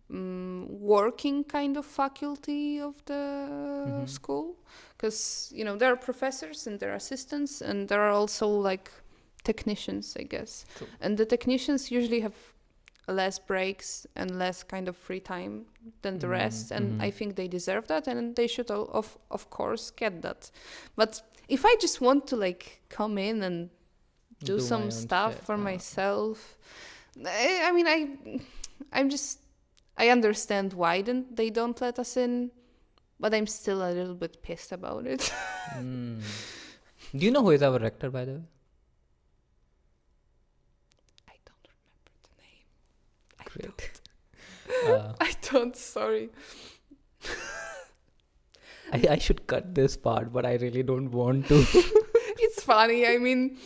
Speaker 2: working kind of faculty of the school, because there are professors and there are assistants and there are also like technicians, I guess.
Speaker 1: True.
Speaker 2: And the technicians usually have less breaks and less kind of free time than the rest, and I think they deserve that, and they should of course get that. But if I just want to like come in and do
Speaker 1: my
Speaker 2: some
Speaker 1: own
Speaker 2: stuff
Speaker 1: shit,
Speaker 2: for
Speaker 1: yeah.
Speaker 2: myself, I understand why they don't let us in, but I'm still a little bit pissed about it.
Speaker 1: Do you know who is our rector, by the way?
Speaker 2: I don't remember the name.
Speaker 1: Great.
Speaker 2: I don't, sorry.
Speaker 1: I should cut this part, but I really don't want to.
Speaker 2: It's funny. I mean,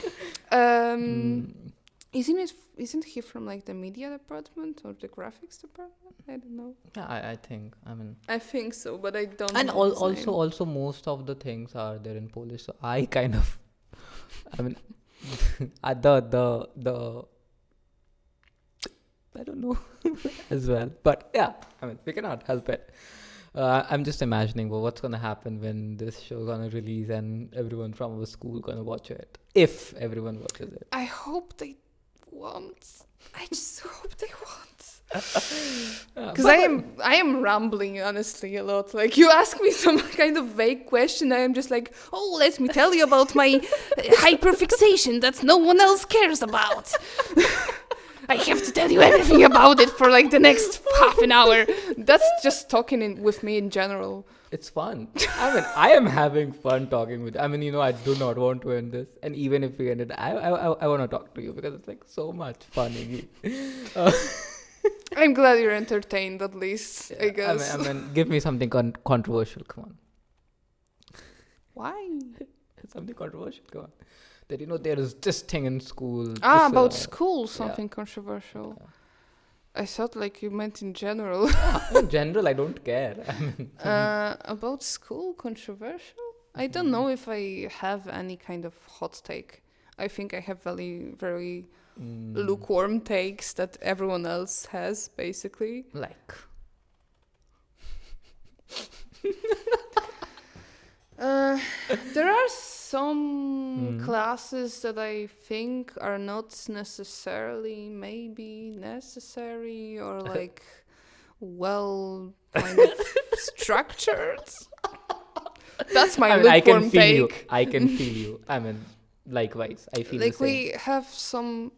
Speaker 2: isn't he from like the media department or the graphics department? I don't know.
Speaker 1: Yeah, I think.
Speaker 2: I think so, but I don't
Speaker 1: And
Speaker 2: know his name.
Speaker 1: also most of the things are there in Polish. So I kind of, the I don't know as well. But yeah, we cannot help it. I'm just imagining what's gonna happen when this show gonna release and everyone from our school gonna watch it. If everyone watches it.
Speaker 2: I hope they won't. I just hope they won't. Because I am rambling honestly a lot. Like, you ask me some kind of vague question, I am just like, oh, let me tell you about my hyperfixation that no one else cares about. I have to tell you everything about it for like the next half an hour. That's just talking with me in general.
Speaker 1: It's fun. I am having fun talking with. I do not want to end this, and even if we end it, I want to talk to you because it's like so much fun.
Speaker 2: I'm glad you're entertained at least.
Speaker 1: Yeah,
Speaker 2: I guess.
Speaker 1: Give me something controversial. Come on.
Speaker 2: Why?
Speaker 1: Something controversial. Come on. That there is this thing in school.
Speaker 2: About school, something controversial.
Speaker 1: Yeah.
Speaker 2: I thought like you meant in general.
Speaker 1: In general, I don't care.
Speaker 2: About school, controversial? I don't know if I have any kind of hot take. I think I have very, very lukewarm takes that everyone else has, basically.
Speaker 1: Like.
Speaker 2: There are some classes that I think are not necessarily maybe necessary or like well kind of structured. That's my lukewarm take.
Speaker 1: I can feel you. Likewise, I feel
Speaker 2: like
Speaker 1: the same.
Speaker 2: we have some.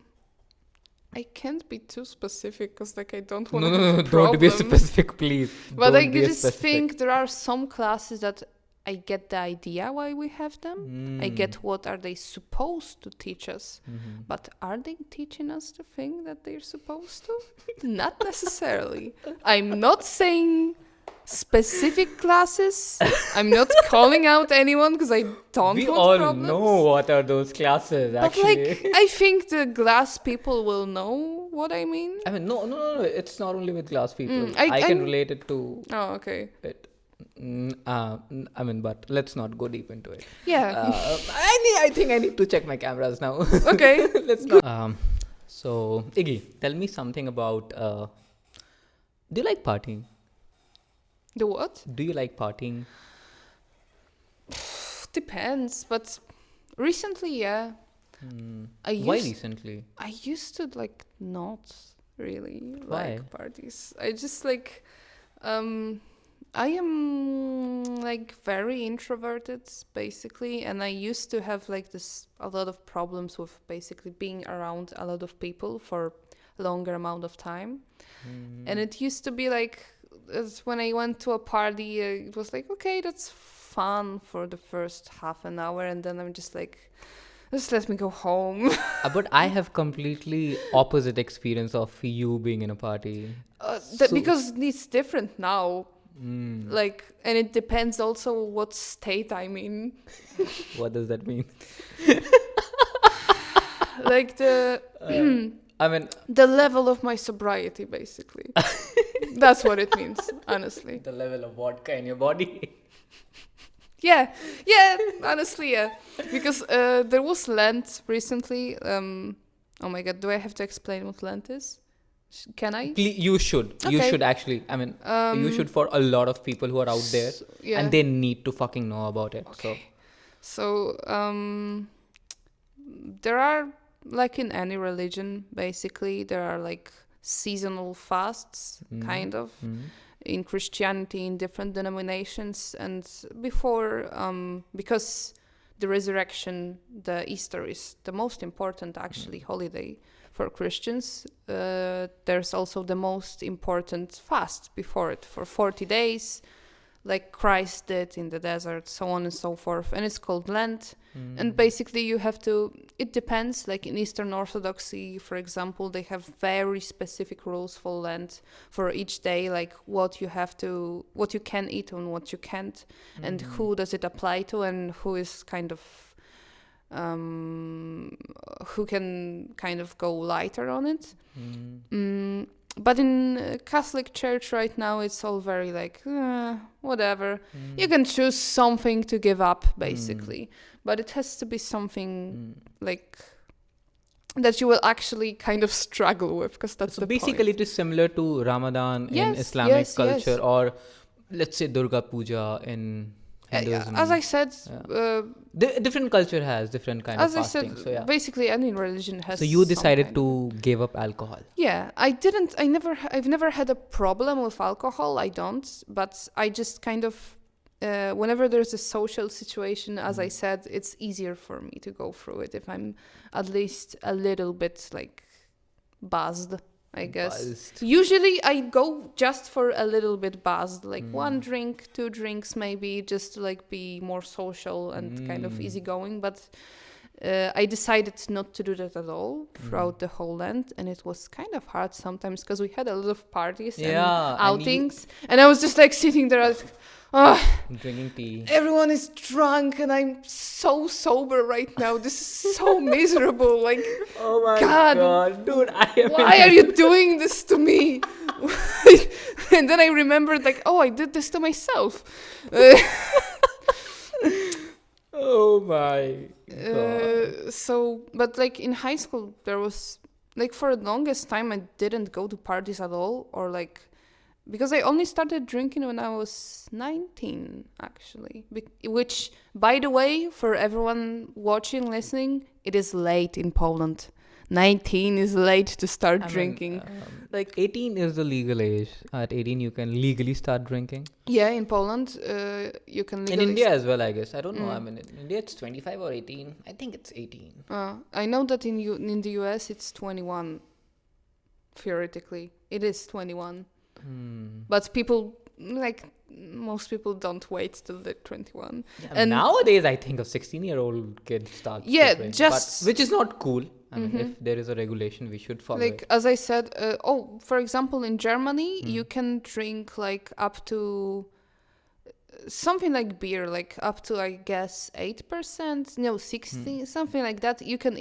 Speaker 2: I can't be too specific because like I don't want to
Speaker 1: No,
Speaker 2: have
Speaker 1: don't be
Speaker 2: problems.
Speaker 1: specific, please.
Speaker 2: But
Speaker 1: Don't
Speaker 2: I
Speaker 1: be
Speaker 2: just
Speaker 1: specific.
Speaker 2: think there are some classes that I get the idea why we have them. I get what are they supposed to teach us. But are they teaching us the thing that they're supposed to? Not necessarily. I'm not saying specific classes. I'm not calling out anyone because I don't
Speaker 1: We
Speaker 2: want
Speaker 1: all
Speaker 2: problems.
Speaker 1: know what are those classes,
Speaker 2: But
Speaker 1: actually.
Speaker 2: like, I think the glass people will know what I mean.
Speaker 1: I mean, no. It's not only with glass people.
Speaker 2: I
Speaker 1: can
Speaker 2: I'm-
Speaker 1: relate it to
Speaker 2: Oh, okay.
Speaker 1: it. I mean, but let's not go deep into it.
Speaker 2: Yeah.
Speaker 1: I think I need to check my cameras now.
Speaker 2: Okay.
Speaker 1: Let's not. So, Iggy, tell me something about. Do you like partying?
Speaker 2: The what?
Speaker 1: Do you like partying?
Speaker 2: Depends, but recently, yeah.
Speaker 1: Why recently?
Speaker 2: I used to like not really
Speaker 1: Why?
Speaker 2: like parties. I just like I am like very introverted basically, and I used to have like this a lot of problems with basically being around a lot of people for a longer amount of time. And it used to be like when I went to a party, it was like, okay, that's fun for the first half an hour, and then I'm just like, just let me go home.
Speaker 1: But I have completely opposite experience of you being in a party.
Speaker 2: Because it's different now. Like, and it depends also what state I'm in.
Speaker 1: What does that mean?
Speaker 2: Like the
Speaker 1: I mean,
Speaker 2: the level of my sobriety, basically. That's what it means, honestly.
Speaker 1: the level of vodka in your body.
Speaker 2: Yeah, honestly, yeah. Because there was Lent recently. Oh my god, do I have to explain what Lent is? Can I?
Speaker 1: You should. You
Speaker 2: Okay.
Speaker 1: should actually. I mean, you should for a lot of people who are out there,
Speaker 2: Yeah.
Speaker 1: and they need to fucking know about it.
Speaker 2: Okay. So, there are, like in any religion, basically, there are like seasonal fasts, kind of, in Christianity, in different denominations. And before, because the resurrection, the Easter is the most important, actually, holiday for Christians, there's also the most important fast before it for 40 days, like Christ did in the desert, so on and so forth. And it's called Lent. And basically you have to, it depends, like in Eastern Orthodoxy, for example, they have very specific rules for Lent for each day, like what you can eat and what you can't, and who does it apply to, and who is kind of who can kind of go lighter on it. But in Catholic Church right now, it's all very like, whatever. You can choose something to give up, basically. But it has to be something like that you will actually kind of struggle with, because that's
Speaker 1: So
Speaker 2: the
Speaker 1: basically,
Speaker 2: point.
Speaker 1: it is similar to Ramadan in
Speaker 2: Yes,
Speaker 1: Islamic
Speaker 2: yes,
Speaker 1: culture,
Speaker 2: yes.
Speaker 1: or let's say Durga Puja in Hinduism.
Speaker 2: As I said,
Speaker 1: Different culture has different kind
Speaker 2: as
Speaker 1: of
Speaker 2: I
Speaker 1: fasting.
Speaker 2: said,
Speaker 1: So yeah.
Speaker 2: basically any religion has.
Speaker 1: So you
Speaker 2: some
Speaker 1: decided
Speaker 2: kind of-
Speaker 1: to give up alcohol.
Speaker 2: Yeah, I've never had a problem with alcohol. I don't, but I just kind of, whenever there's a social situation, as I said, it's easier for me to go through it if I'm at least a little bit like buzzed, I guess.
Speaker 1: Buzzed.
Speaker 2: Usually I go just for a little bit buzzed, like 1 drink, 2 drinks maybe, just to like be more social and kind of easygoing. But I decided not to do that at all throughout the whole Lent, and it was kind of hard sometimes because we had a lot of parties and
Speaker 1: Yeah, and
Speaker 2: outings, and I was just like sitting there like,
Speaker 1: Drinking tea.
Speaker 2: everyone is drunk and I'm so sober right now. This is so miserable. Like,
Speaker 1: Oh my
Speaker 2: God,
Speaker 1: dude! I am.
Speaker 2: why are you doing this to me? And then I remembered, like, oh, I did this to myself.
Speaker 1: Oh my god!
Speaker 2: So, but like in high school, there was like for the longest time I didn't go to parties at all, or like because I only started drinking when I was 19, actually. Which, by the way, for everyone watching, listening, it is late in Poland. 19 is late to start drinking.
Speaker 1: Like 18 is the legal age. At 18, you can legally start drinking.
Speaker 2: Yeah, in Poland, you can legally...
Speaker 1: In India as well, I guess. I don't know. I mean, in India, it's 25 or 18. I think it's 18.
Speaker 2: I know that in the US, it's 21. Theoretically, it is 21. But people, like, most people don't wait till they're 21.
Speaker 1: Yeah,
Speaker 2: And
Speaker 1: nowadays, I think a 16-year-old kid starts.
Speaker 2: Yeah,
Speaker 1: to drink,
Speaker 2: just-
Speaker 1: which is not cool. I mean, if there is a regulation, we should follow
Speaker 2: Like
Speaker 1: it.
Speaker 2: as I said, for example, in Germany, you can drink like up to something like beer, like up to I guess 8%, no 16, something like that. You can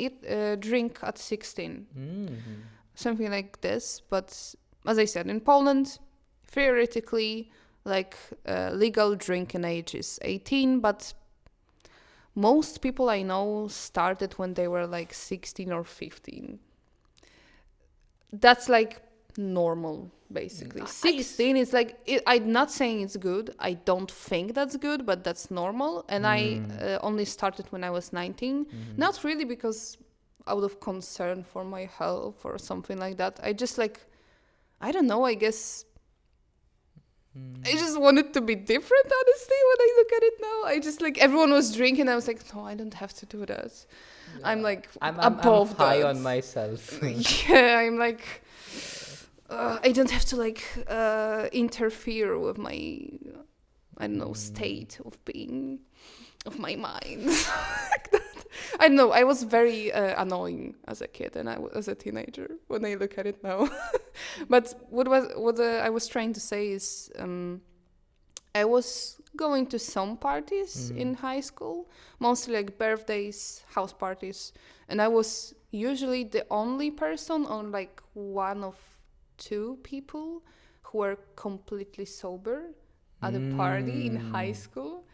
Speaker 2: drink at 16, something like this. But as I said, in Poland, theoretically, like legal drinking age is 18, but most people I know started when they were like 16 or 15. That's like normal, basically.
Speaker 1: Nice.
Speaker 2: 16 is like, I'm not saying it's good. I don't think that's good, but that's normal. And I only started when I was 19. Not really because out of concern for my health or something like that. I just like, I don't know, I guess I just wanted to be different, honestly, when I look at it now. I just like, everyone was drinking. I was like, no, I don't have to do that. Yeah. I'm like above
Speaker 1: I'm high
Speaker 2: that.
Speaker 1: on myself.
Speaker 2: Yeah, I'm like, I don't have to like interfere with my, I don't know, state of being, of my mind. Like that. I don't know. I was very annoying as a kid and as a teenager when I look at it now. But what I was trying to say is, I was going to some parties in high school, mostly like birthdays, house parties, and I was usually the only person or like one of two people who were completely sober at a party in high school.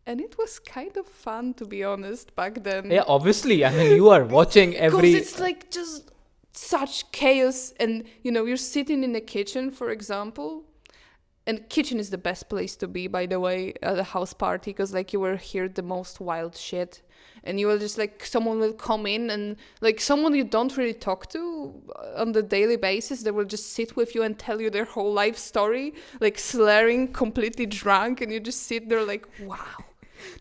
Speaker 2: And it was kind of fun, to be honest, back then.
Speaker 1: Yeah, obviously. I mean, you are watching every...
Speaker 2: Because it's like just such chaos. And, you know, you're sitting in the kitchen, for example. And kitchen is the best place to be, by the way, at a house party. Because, like, you will hear the most wild shit. And you will just, like, someone will come in and, like, someone you don't really talk to on the daily basis, they will just sit with you and tell you their whole life story. Like, slurring, completely drunk. And you just sit there like, wow.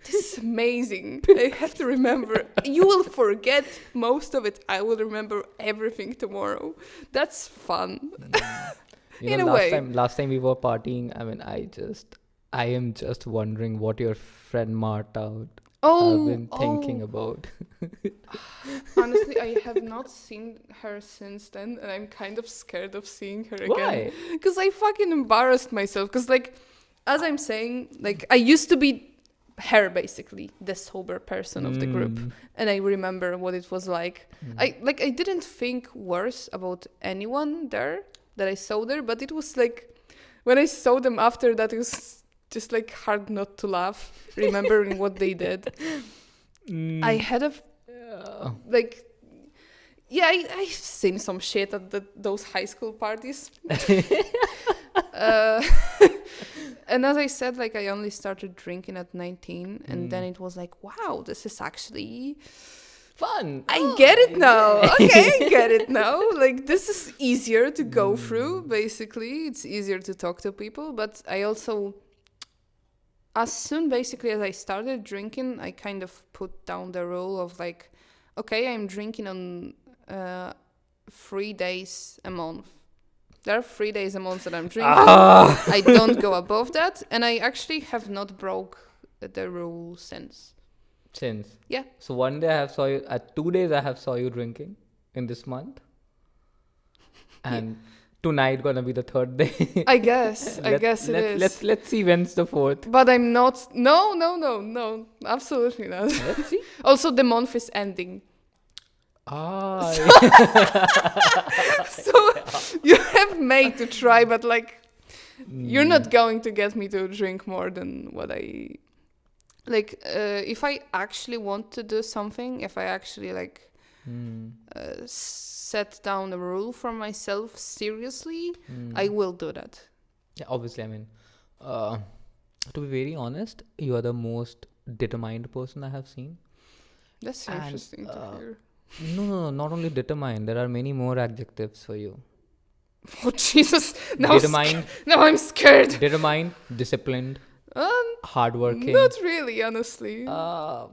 Speaker 2: This is amazing. I have to remember. You will forget most of it. I will remember everything tomorrow. That's fun.
Speaker 1: You know, last time we were partying, I mean, I am just wondering what your friend Marta have been thinking about.
Speaker 2: Honestly, I have not seen her since then, and I'm kind of scared of seeing her again.
Speaker 1: Why?
Speaker 2: Because I fucking embarrassed myself. Because, like, as I'm saying, like, I used to be her, basically the sober person of the group, and I remember what it was like. I didn't think worse about anyone there that I saw there, but it was like when I saw them after that, it was just like hard not to laugh remembering what they did. I had like, yeah, I've seen some shit at those high school parties. And as I said, like, I only started drinking at 19, and then it was like, wow, this is actually
Speaker 1: fun.
Speaker 2: I get it now. Okay, I get it now. Like, this is easier to go through, basically. It's easier to talk to people. But I also, as soon, basically, as I started drinking, I kind of put down the rule of, like, okay, I'm drinking on 3 days a month. There are 3 days a month that I'm drinking. I don't go above that. And I actually have not broke the rule since. Yeah.
Speaker 1: So one day I have saw you, at 2 days I have saw you drinking in this month. And tonight gonna be the third day.
Speaker 2: I guess. It is.
Speaker 1: Let's see when's the fourth.
Speaker 2: But I'm not. No. Absolutely not.
Speaker 1: Let's see.
Speaker 2: Also, the month is ending. So you have made to try, but like you're not going to get me to drink more than what I like. If I actually want to do something, if I actually like set down a rule for myself seriously, I will do that.
Speaker 1: Yeah, obviously. I mean, to be very honest, you are the most determined person I have seen.
Speaker 2: That's interesting to hear.
Speaker 1: No, not only determined. There are many more adjectives for you.
Speaker 2: Oh, Jesus. Now
Speaker 1: Determined.
Speaker 2: Now I'm scared.
Speaker 1: Determined, disciplined, hardworking.
Speaker 2: Not really, honestly.
Speaker 1: I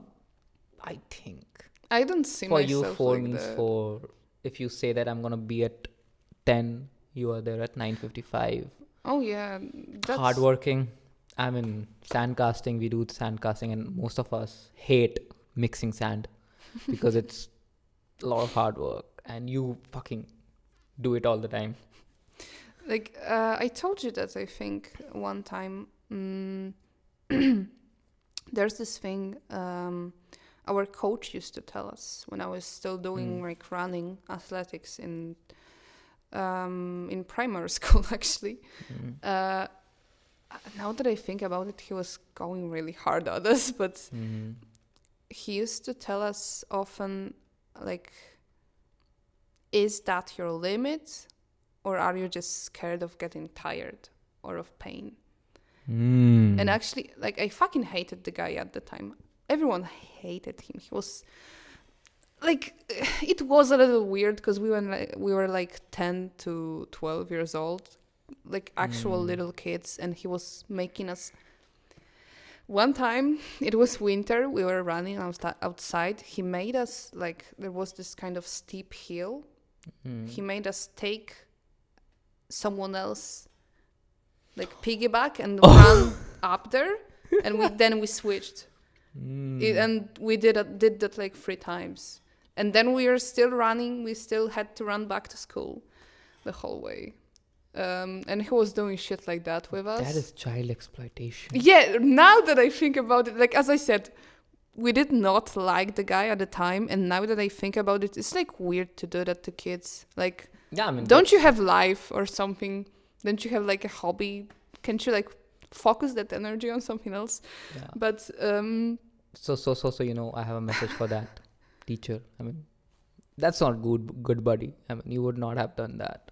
Speaker 1: think.
Speaker 2: I don't see
Speaker 1: for
Speaker 2: myself
Speaker 1: you, 4
Speaker 2: like
Speaker 1: means
Speaker 2: that.
Speaker 1: 4. If you say that I'm going to be at 10, you are there at 9:55.
Speaker 2: Oh, yeah. That's...
Speaker 1: Hardworking. I mean, sand casting. We do sand casting, and most of us hate mixing sand because it's a lot of hard work, and you fucking do it all the time.
Speaker 2: Like, I told you that, I think, one time. There's this thing our coach used to tell us when I was still doing like running athletics in primary school, actually. Now that I think about it, he was going really hard at us, but he used to tell us often, like, is that your limit, or are you just scared of getting tired or of pain? And actually, like, I fucking hated the guy at the time. Everyone hated him. He was like, it was a little weird because we were like 10 to 12 years old, like actual little kids, and he was making us. One time, it was winter, we were running outside. He made us, like, there was this kind of steep hill. He made us take someone else, like, piggyback and run up there, and then we switched. And we did that like 3 times. And then we were still running. We still had to run back to school the whole way. And he was doing shit like that with us.
Speaker 1: That is child exploitation.
Speaker 2: Yeah, now that I think about it, like, as I said, we did not like the guy at the time. And now that I think about it, it's like weird to do that to kids. Like,
Speaker 1: Yeah, I mean,
Speaker 2: don't you have life or something? Don't you have like a hobby? Can't you like focus that energy on something else?
Speaker 1: Yeah.
Speaker 2: But
Speaker 1: So you know, I have a message for that teacher. I mean, that's not good buddy. I mean, you would not have done that.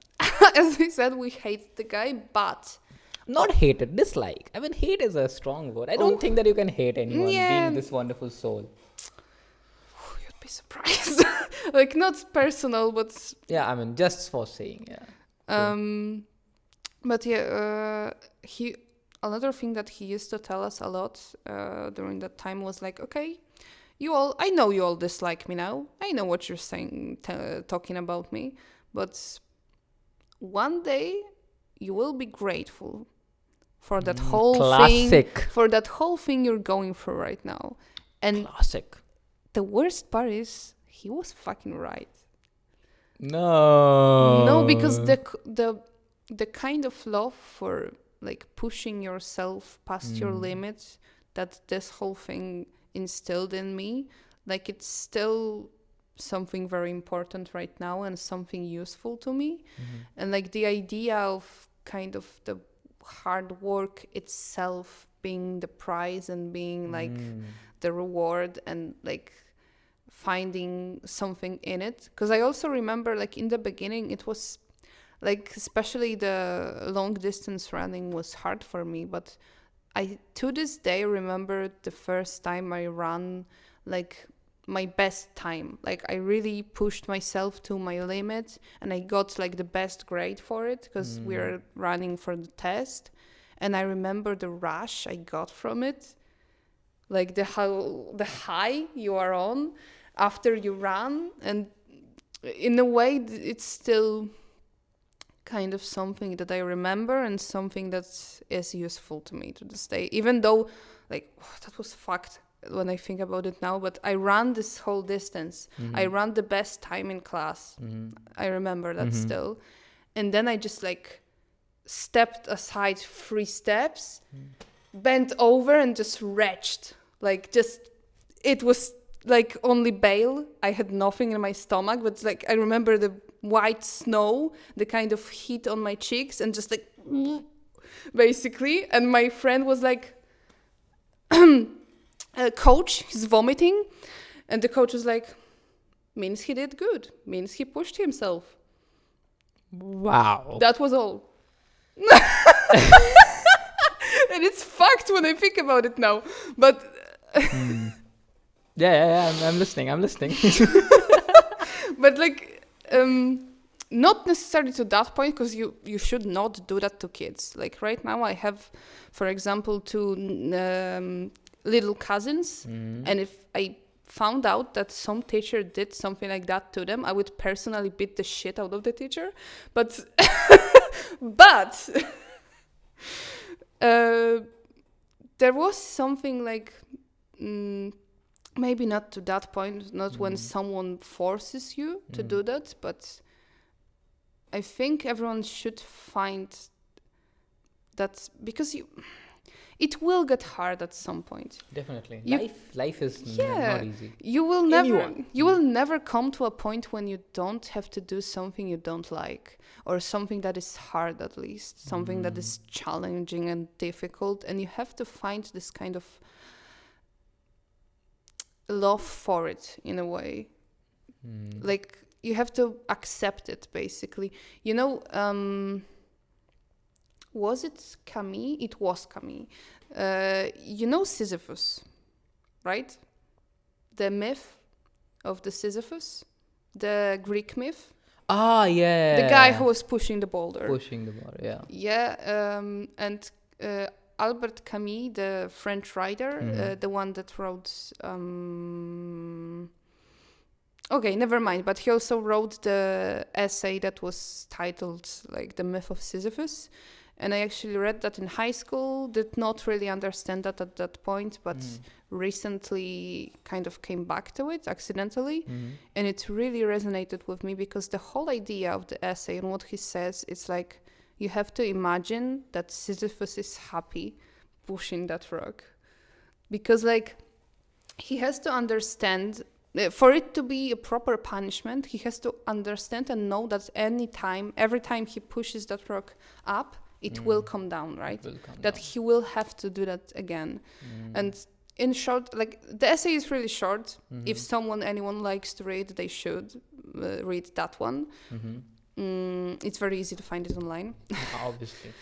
Speaker 2: as I said, we hate the guy, but
Speaker 1: Not hated, dislike. I mean, hate is a strong word. I don't think that you can hate anyone being this wonderful soul.
Speaker 2: You'd be surprised. Like, not personal, but
Speaker 1: Yeah, I mean, just for saying, yeah.
Speaker 2: but yeah, another thing that he used to tell us a lot during that time was like, okay, I know you all dislike me now. I know what you're saying, talking about me, but one day you will be grateful for that whole
Speaker 1: Classic.
Speaker 2: thing, for that whole thing you're going through right now. And
Speaker 1: Classic.
Speaker 2: the worst part is he was fucking right.
Speaker 1: No,
Speaker 2: because the kind of love for like pushing yourself past your limits that this whole thing instilled in me, like, it's still something very important right now and something useful to me. And like the idea of kind of the hard work itself being the prize and being like the reward, and like finding something in it. Because I also remember, like, in the beginning it was like, especially the long distance running was hard for me, but I to this day remember the first time I ran, like, my best time. Like, I really pushed myself to my limit, and I got like the best grade for it because we were running for the test. And I remember the rush I got from it, like the high you are on after you run. And in a way, it's still kind of something that I remember and something that is useful to me to this day, even though, like, that was fucked when I think about it now, but I ran this whole distance. I ran the best time in class. I remember that still. And then I just like stepped aside 3 steps, bent over and just retched. Like, just, it was like only bale. I had nothing in my stomach, but like I remember the white snow, the kind of heat on my cheeks, and just like basically. And my friend was like, coach, he's vomiting. And the coach was like, means he did good, means he pushed himself.
Speaker 1: Wow.
Speaker 2: That was all. And it's fucked when I think about it now, but
Speaker 1: Yeah, I'm listening.
Speaker 2: but like, not necessarily to that point, because you should not do that to kids. Like, right now I have, for example, 2 little cousins, and if I found out that some teacher did something like that to them, I would personally beat the shit out of the teacher. But there was something like maybe not to that point, not when someone forces you to do that, but I think everyone should find that, because it will get hard at some point.
Speaker 1: Definitely.
Speaker 2: You-
Speaker 1: Life is
Speaker 2: Yeah.
Speaker 1: not easy.
Speaker 2: You will never
Speaker 1: Anyone.
Speaker 2: will never come to a point when you don't have to do something you don't like, or something that is hard, at least something that is challenging and difficult, and you have to find this kind of love for it in a way. Like, you have to accept it, basically. Was it Camus? It was Camus. Sisyphus, right? The myth of the Sisyphus, the Greek myth.
Speaker 1: Ah, yeah.
Speaker 2: The guy who was pushing the boulder.
Speaker 1: Pushing the bar, yeah.
Speaker 2: Yeah, and Albert Camus, the French writer, the one that wrote... okay, never mind. But he also wrote the essay that was titled, like, The Myth of Sisyphus. And I actually read that in high school, did not really understand that at that point, but recently kind of came back to it accidentally. And it really resonated with me, because the whole idea of the essay and what he says, it's like, you have to imagine that Sisyphus is happy pushing that rock. Because, like, he has to understand, for it to be a proper punishment, he has to understand and know that every time he pushes that rock up, it will come down, right? He will have to do that again. And in short, like, the essay is really short. If anyone likes to read, they should read that one. It's very easy to find it online.
Speaker 1: Obviously.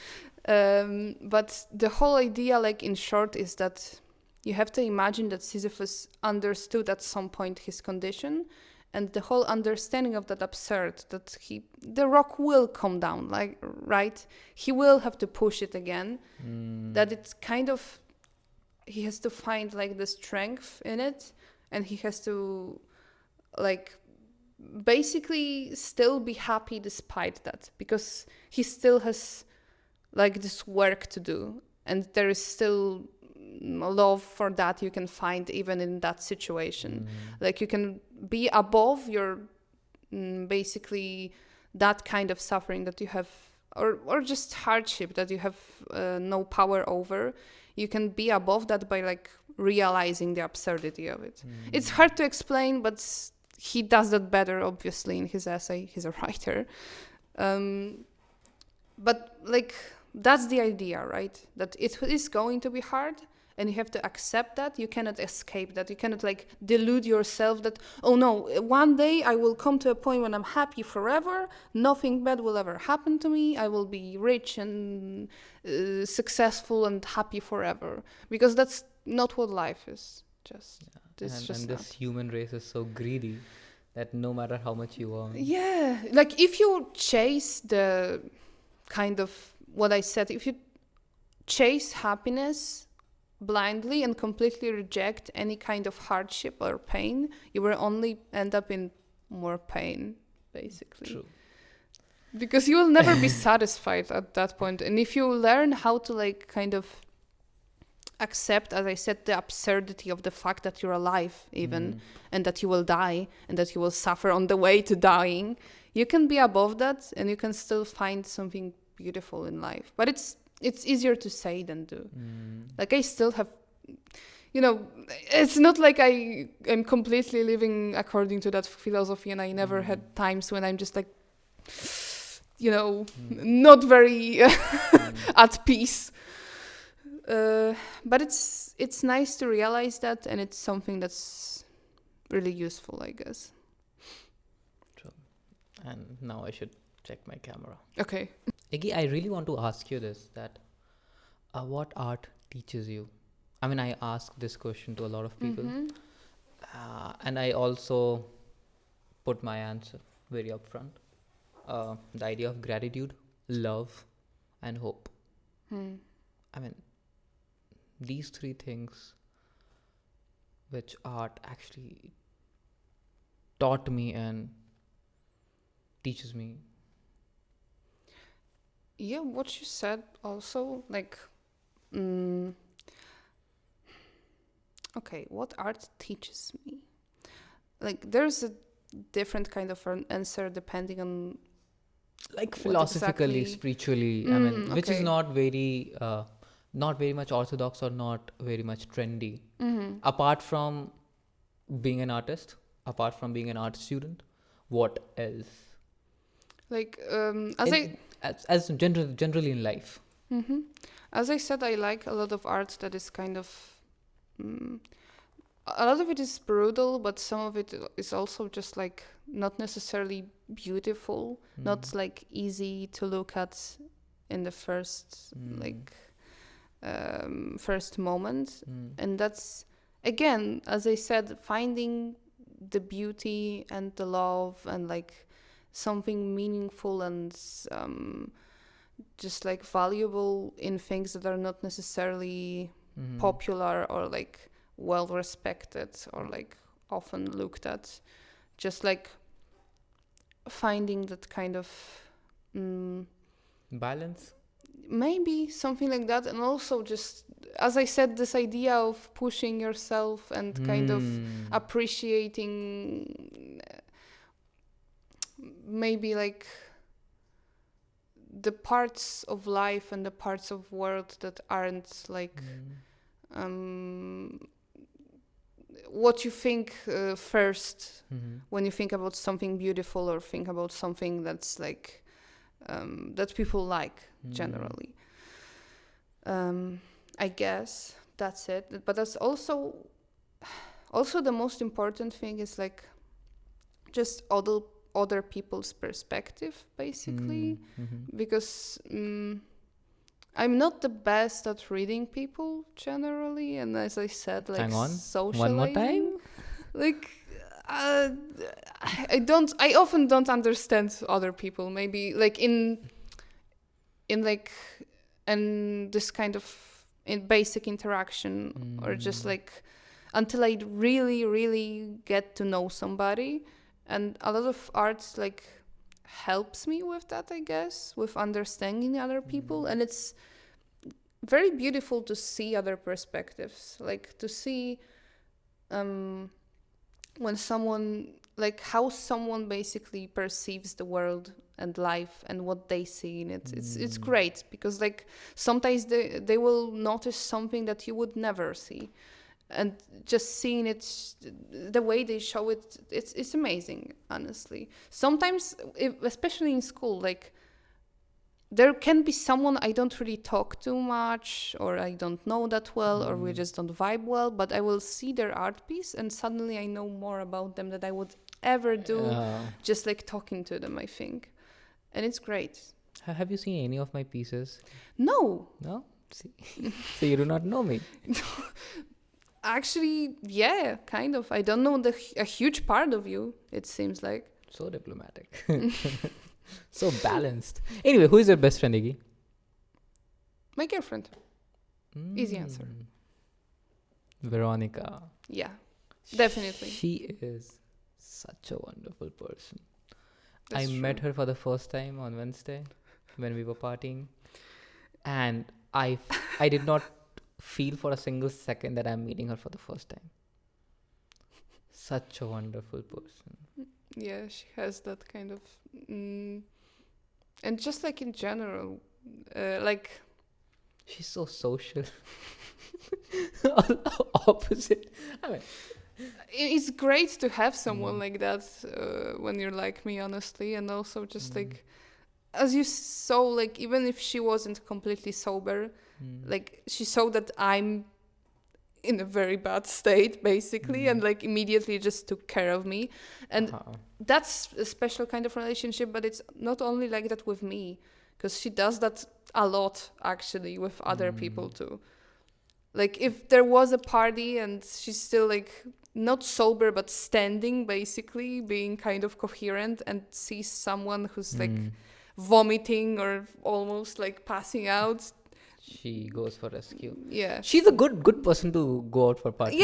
Speaker 2: But the whole idea, like, in short, is that you have to imagine that Sisyphus understood at some point his condition, and the whole understanding of that absurd, that the rock will come down, like, right? He will have to push it again. That it's kind of, he has to find, like, the strength in it, and he has to, like, basically still be happy despite that, because he still has, like, this work to do, and there is still love for that you can find even in that situation. Like, you can be above your basically that kind of suffering that you have, or just hardship that you have no power over. You can be above that by, like, realizing the absurdity of it. It's hard to explain, but he does that better, obviously, in his essay. He's a writer. But, like, that's the idea, right? That it is going to be hard, and you have to accept that. You cannot escape that. You cannot, like, delude yourself that, oh no, one day I will come to a point when I'm happy forever. Nothing bad will ever happen to me. I will be rich and successful and happy forever. Because that's not what life is.
Speaker 1: And this human race is so greedy that no matter how much you earn.
Speaker 2: Yeah. Like, if you chase the kind of what I said, if you chase happiness blindly and completely reject any kind of hardship or pain, you will only end up in more pain, basically.
Speaker 1: True.
Speaker 2: Because you will never be satisfied at that point. And if you learn how to, like, kind of accept, as I said, the absurdity of the fact that you're alive even, and that you will die, and that you will suffer on the way to dying, you can be above that, and you can still find something beautiful in life. But it's easier to say than do. Like, I still have, it's not like I am completely living according to that philosophy, and I never had times when I'm just, like, not very at peace. But it's nice to realize that, and it's something that's really useful, I guess.
Speaker 1: True. And now I should check my camera.
Speaker 2: Okay.
Speaker 1: Iggy, I really want to ask you this, that what art teaches you? I mean, I ask this question to a lot of people. And I also put my answer very upfront. The idea of gratitude, love, and hope. I mean, these three things which art actually taught me and teaches me.
Speaker 2: Yeah, what you said also, like, okay, what art teaches me? Like, there's a different kind of an answer depending on
Speaker 1: Like
Speaker 2: what
Speaker 1: philosophically,
Speaker 2: exactly.
Speaker 1: spiritually, I mean, which is
Speaker 2: Okay.
Speaker 1: not very much orthodox or not very much trendy.
Speaker 2: Mm-hmm.
Speaker 1: Apart from being an artist, apart from being an art student, what else?
Speaker 2: Like,
Speaker 1: Generally in life.
Speaker 2: mm-hmm. As I said, I like a lot of art that is kind of. A lot of it is brutal, but some of it is also just like not necessarily beautiful, not like easy to look at in the first first moment. And that's, again, as I said, finding the beauty and the love and like something meaningful and just like valuable in things that are not necessarily popular or like well respected or like often looked at. Just like finding that kind of
Speaker 1: Balance.
Speaker 2: maybe something like that. And also, just as I said, this idea of pushing yourself and kind of appreciating maybe like the parts of life and the parts of world that aren't like what you think first when you think about something beautiful or think about something that's like that people like generally. I guess that's it. But that's also the most important thing is like just other people's perspective, basically, because I'm not the best at reading people generally, and as I said, like
Speaker 1: Hang on.
Speaker 2: socializing.
Speaker 1: One more time.
Speaker 2: Like I often don't understand other people. Maybe like in like in this kind of in basic interaction or just like until I really get to know somebody. And a lot of art like helps me with that, I guess, with understanding other people. And it's very beautiful to see other perspectives, like to see when someone, like how someone basically perceives the world and life and what they see in it. It's great because like sometimes they will notice something that you would never see. And just seeing it, the way they show it, it's amazing, honestly. Sometimes, especially in school, like there can be someone I don't really talk to much, or I don't know that well, or we just don't vibe well, but I will see their art piece and suddenly I know more about them than I would ever do just like talking to them, I think. And it's great.
Speaker 1: Have you seen any of my pieces?
Speaker 2: No.
Speaker 1: No? See? So you do not know me.
Speaker 2: Actually, yeah, kind of. I don't know a huge part of you, it seems like.
Speaker 1: So diplomatic. So balanced. Anyway, who is your best friend, Iggy?
Speaker 2: My girlfriend. Easy answer.
Speaker 1: Veronica.
Speaker 2: Yeah, definitely.
Speaker 1: She is such a wonderful person.
Speaker 2: That's
Speaker 1: I
Speaker 2: true.
Speaker 1: met her for the first time on Wednesday when we were partying. And I did not feel for a single second that I'm meeting her for the first time. Such a wonderful person.
Speaker 2: Yeah, she has that kind of... and just like in general, like...
Speaker 1: She's so social. Opposite. I mean,
Speaker 2: it's great to have someone like that when you're like me, honestly. And also just like... As you saw, like, even if she wasn't completely sober, like, she saw that I'm in a very bad state, basically, and, like, immediately just took care of me. And that's a special kind of relationship, but it's not only like that with me, because she does that a lot, actually, with other people, too. Like, if there was a party and she's still, like, not sober, but standing, basically, being kind of coherent, and sees someone who's, like... vomiting or almost like passing out,
Speaker 1: she goes for rescue.
Speaker 2: Yeah,
Speaker 1: she's a good person to go out for party.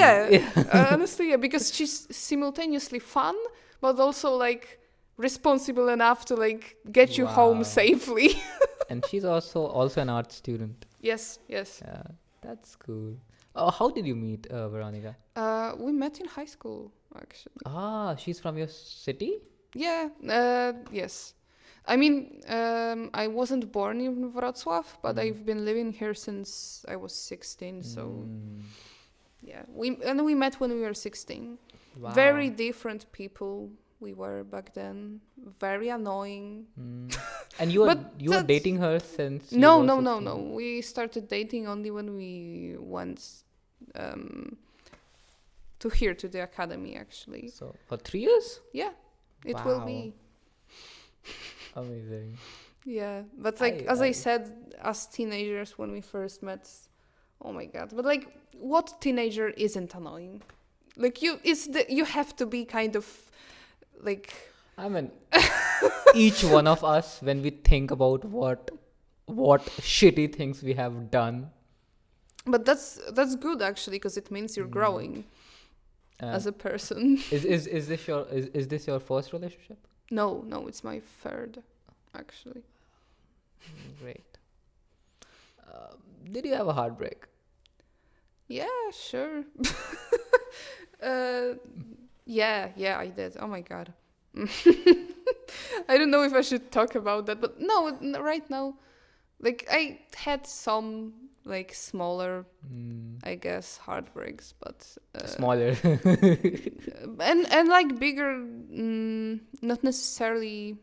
Speaker 2: Honestly, yeah, because she's simultaneously fun but also like responsible enough to like get you home safely.
Speaker 1: And she's also an art student.
Speaker 2: Yes.
Speaker 1: Yeah, that's cool. How did you meet Veronica?
Speaker 2: We met in high school, actually.
Speaker 1: She's from your city?
Speaker 2: Yeah, yes. I mean, I wasn't born in Wrocław, but I've been living here since I was 16. So yeah, we met when we were 16.
Speaker 1: Wow.
Speaker 2: Very different people we were back then. Very annoying.
Speaker 1: And you were
Speaker 2: But
Speaker 1: dating her since
Speaker 2: No,
Speaker 1: you were
Speaker 2: no, no,
Speaker 1: 16?
Speaker 2: no. We started dating only when we went to here to the academy, actually.
Speaker 1: So for 3 years?
Speaker 2: Yeah, it will
Speaker 1: Wow.
Speaker 2: be.
Speaker 1: Amazing.
Speaker 2: Yeah, but like as I said, as teenagers when we first met, oh my god! But like, what teenager isn't annoying? Like you have to be kind of like.
Speaker 1: I mean, each one of us, when we think about what shitty things we have done.
Speaker 2: But that's good actually, because it means you're growing as a person.
Speaker 1: Is this your first relationship?
Speaker 2: No, it's my third, actually.
Speaker 1: Great. Did you have a heartbreak?
Speaker 2: Yeah, sure. Yeah, I did. Oh my god. I don't know if I should talk about that, but no, right now, like I had some like smaller, I guess, heartbreaks, but
Speaker 1: Smaller.
Speaker 2: and like bigger, not necessarily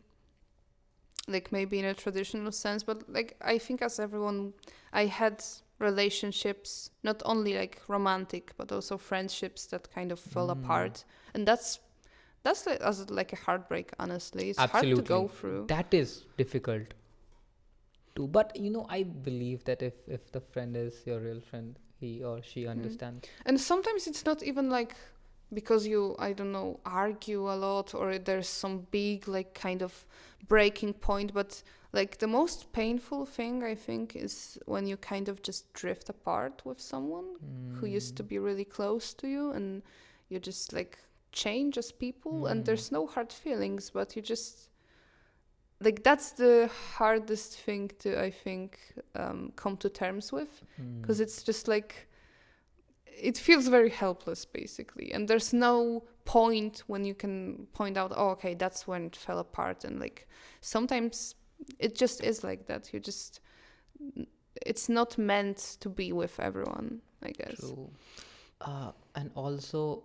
Speaker 2: like maybe in a traditional sense, but like I think as everyone, I had relationships, not only like romantic, but also friendships that kind of fell apart, and that's like, as like a heartbreak. Honestly, it's
Speaker 1: Absolutely.
Speaker 2: hard to go through.
Speaker 1: That is difficult too. But I believe that if the friend is your real friend, he or she understands.
Speaker 2: And sometimes it's not even like because you, I don't know, argue a lot or there's some big like kind of breaking point, but like the most painful thing I think is when you kind of just drift apart with someone who used to be really close to you, and you just like change as people, and there's no hard feelings, but you just like that's the hardest thing to, I think, come to terms with, because it's just like it feels very helpless basically, and there's no point when you can point out, oh okay, that's when it fell apart, and like sometimes it just is like that. You just, it's not meant to be with everyone, I guess.
Speaker 1: True. And also,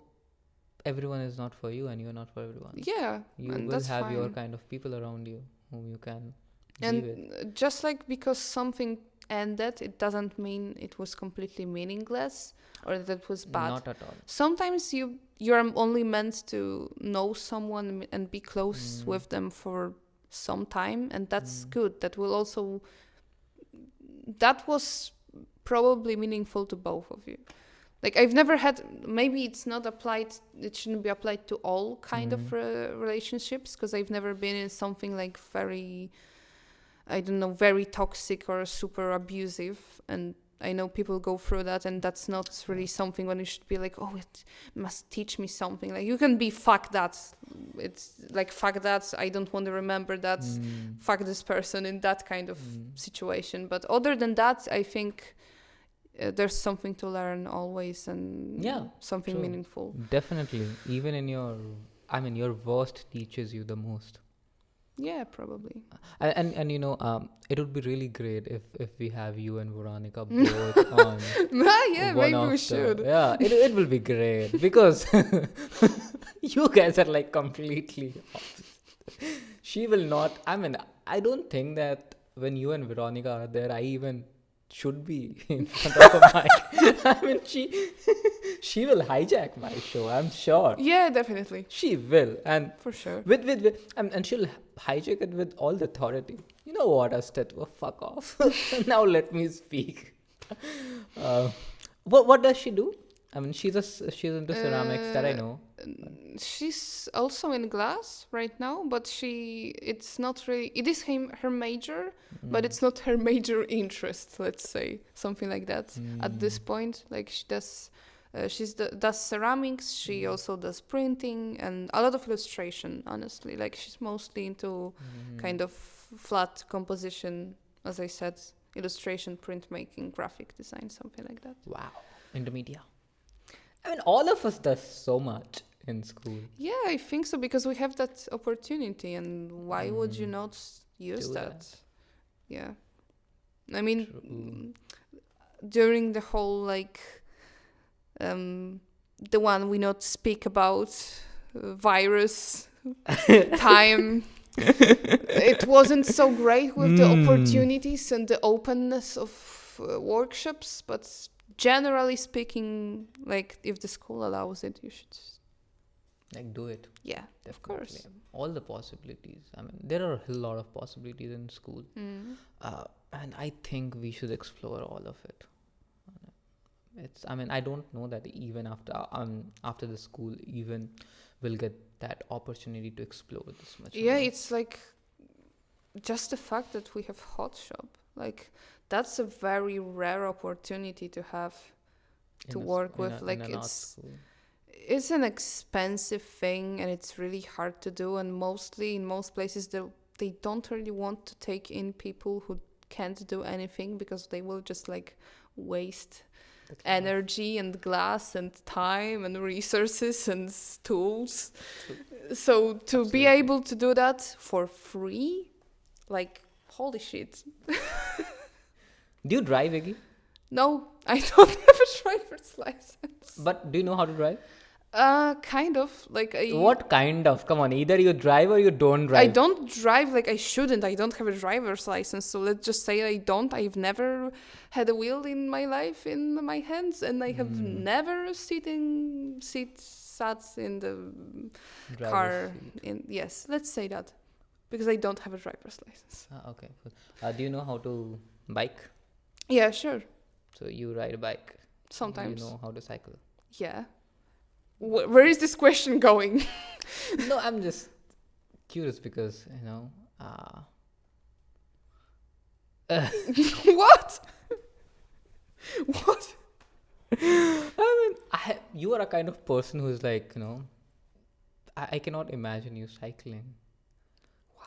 Speaker 1: everyone is not for you, and you're not for everyone.
Speaker 2: Yeah,
Speaker 1: You
Speaker 2: and
Speaker 1: will
Speaker 2: that's
Speaker 1: have your
Speaker 2: fine.
Speaker 1: kind of people around you whom you can be
Speaker 2: And
Speaker 1: with.
Speaker 2: just like because something ended, it doesn't mean it was completely meaningless or that it was bad.
Speaker 1: Not at all.
Speaker 2: Sometimes you're only meant to know someone and be close with them for some time, and that's good. That was probably meaningful to both of you. Like I've never had, maybe it's not applied, it shouldn't be applied to all kind of relationships, because I've never been in something like very, I don't know, very toxic or super abusive. And I know people go through that, and that's not really something when you should be like, oh, it must teach me something. Like you can be fuck that. It's like fuck that. I don't want to remember that. Fuck this person in that kind of situation. But other than that, I think there's something to learn always, and something meaningful.
Speaker 1: Definitely. Even in your worst teaches you the most.
Speaker 2: Yeah, probably.
Speaker 1: And it would be really great if we have you and Veronica both on.
Speaker 2: Yeah,
Speaker 1: one
Speaker 2: maybe
Speaker 1: of
Speaker 2: we should.
Speaker 1: Yeah, it will be great because you guys are like completely opposite. She will not. I don't think that when you and Veronica are there, I even should be in front of a mic. She will hijack my show, I'm sure.
Speaker 2: Yeah, definitely.
Speaker 1: She will, and
Speaker 2: for sure.
Speaker 1: With and she'll hijack it with all the authority. You know what, Astet? Fuck off. Now let me speak. What does she do? She's into ceramics, that I know.
Speaker 2: She's also in glass right now, but it's not really, it is her major, but it's not her major interest, let's say, something like that at this point. Like she does ceramics, she also does printing and a lot of illustration, honestly. Like she's mostly into kind of flat composition, as I said, illustration, printmaking, graphic design, something like that.
Speaker 1: Wow. Intermedia. I mean, all of us does so much in school.
Speaker 2: Yeah, I think so, because we have that opportunity, and why would you not use
Speaker 1: Do
Speaker 2: that?
Speaker 1: that.
Speaker 2: Yeah. I mean,
Speaker 1: True.
Speaker 2: during the whole, like, the one we not speak about, virus time, it wasn't so great with the opportunities and the openness of workshops, but generally speaking, like, if the school allows it, you should,
Speaker 1: Like, do it.
Speaker 2: yeah, of course.
Speaker 1: Definitely. All the possibilities. I mean, there are a lot of possibilities in school. And I think we should explore all of it. I mean, I don't know that even after the school even will get that opportunity to explore this much.
Speaker 2: Yeah, it's like just the fact that we have hot shop, like, that's a very rare opportunity to have, to work with. Like, it's an expensive thing, and it's really hard to do, and mostly in most places they don't really want to take in people who can't do anything, because they will just, like, waste energy and glass and time and resources and tools. So to be able to do that for free, like, holy shit.
Speaker 1: Do you drive, Iggy?
Speaker 2: No, I don't have a driver's license.
Speaker 1: But do you know how to drive?
Speaker 2: Kind of. Like,
Speaker 1: What kind of? Come on, either you drive or you don't drive.
Speaker 2: I don't drive, like, I shouldn't. I don't have a driver's license, so let's just say I don't. I've never had a wheel in my life in my hands, and I have never sat in the car. Yes, let's say that, because I don't have a driver's license.
Speaker 1: Okay. Cool. Do you know how to bike?
Speaker 2: Yeah, sure.
Speaker 1: So you ride a bike.
Speaker 2: Sometimes.
Speaker 1: Do you know how to cycle?
Speaker 2: Yeah. Where is this question going?
Speaker 1: No, I'm just curious because,
Speaker 2: What? What?
Speaker 1: I mean, you are a kind of person who's like, I cannot imagine you cycling. Why?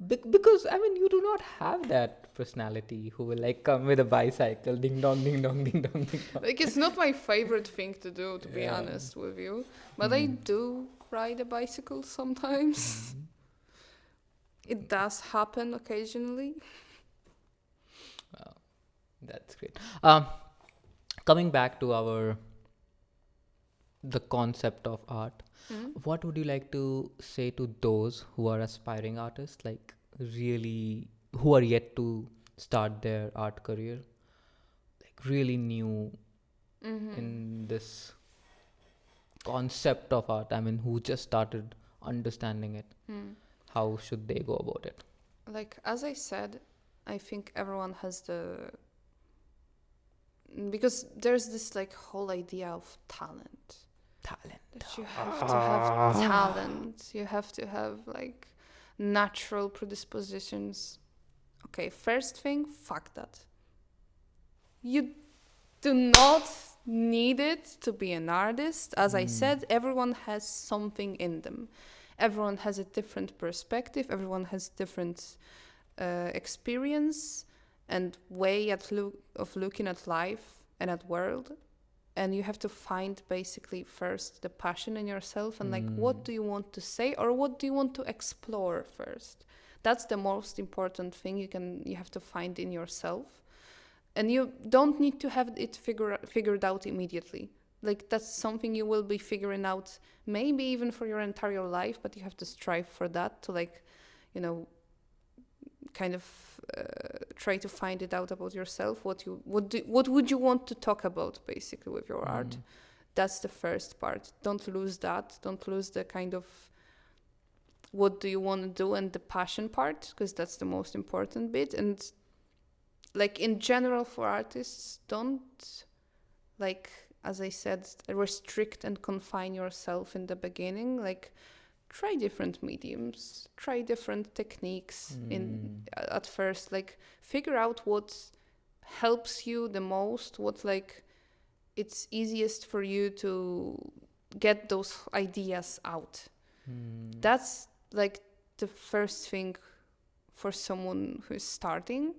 Speaker 1: Because, I mean, you do not have that personality who will, like, come with a bicycle, ding dong, ding dong, ding dong, ding dong.
Speaker 2: Like, it's not my favorite thing to do, to be honest with you. But I do ride a bicycle sometimes. It does happen occasionally.
Speaker 1: Wow, that's great. Coming back to the concept of art, what would you like to say to those who are aspiring artists, like really who are yet to start their art career, like really new in this concept of art? I mean, who just started understanding it? How should they go about it?
Speaker 2: Like, as I said, I think everyone has because there's this, like, whole idea of talent. That you have to have talent. You have to have, like, natural predispositions. Okay, first thing, fuck that. You do not need it to be an artist. As I said, everyone has something in them. Everyone has a different perspective. Everyone has different experience and way of looking at life and at world. And you have to find basically first the passion in yourself and, like, what do you want to say or what do you want to explore first? That's the most important thing you have to find in yourself. And you don't need to have it figured out immediately. Like, that's something you will be figuring out maybe even for your entire life, but you have to strive for that to, like, kind of try to find it out about yourself. What would you want to talk about basically with your art? That's the first part. Don't lose that. Don't lose the kind of what do you want to do and the passion part, because that's the most important bit. And, like, in general for artists, don't, like, as I said, restrict and confine yourself in the beginning. Like, try different mediums, try different techniques at first. Like, figure out what helps you the most, what, like, it's easiest for you to get those ideas out. That's, like, the first thing for someone who's starting.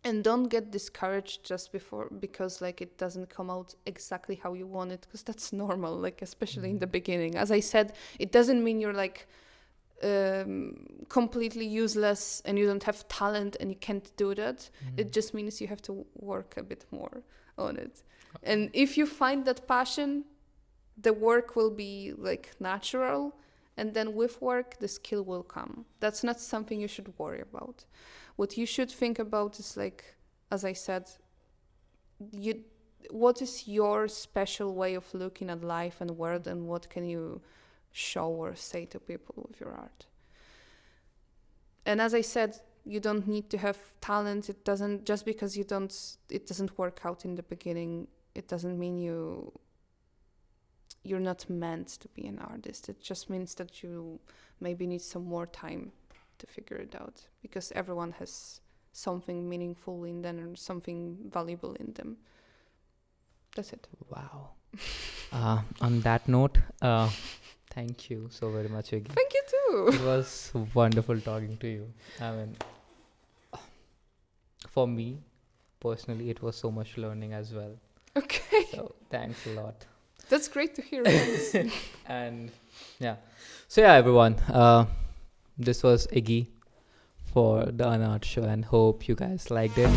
Speaker 2: And don't get discouraged just because like it doesn't come out exactly how you want it, because that's normal, like especially in the beginning. As I said, it doesn't mean you're like completely useless and you don't have talent and you can't do that. It just means you have to work a bit more on it. And if you find that passion, the work will be like natural, and then with work the skill will come. That's not something you should worry about. What you should think about is, like, as I said, what is your special way of looking at life and world, and what can you show or say to people with your art? And as I said, you don't need to have talent. It doesn't, just because it doesn't work out in the beginning, it doesn't mean you're not meant to be an artist. It just means that you maybe need some more time to figure it out, because everyone has something meaningful in them and something valuable in them. That's it.
Speaker 1: Wow. On that note, thank you so very much again.
Speaker 2: Thank you too.
Speaker 1: It was wonderful talking to you. I mean, for me personally, it was so much learning as well.
Speaker 2: Okay.
Speaker 1: So thanks a lot.
Speaker 2: That's great to hear. Thanks.
Speaker 1: And yeah. So yeah, everyone. This was Iggy for the Unart show, and hope you guys liked it.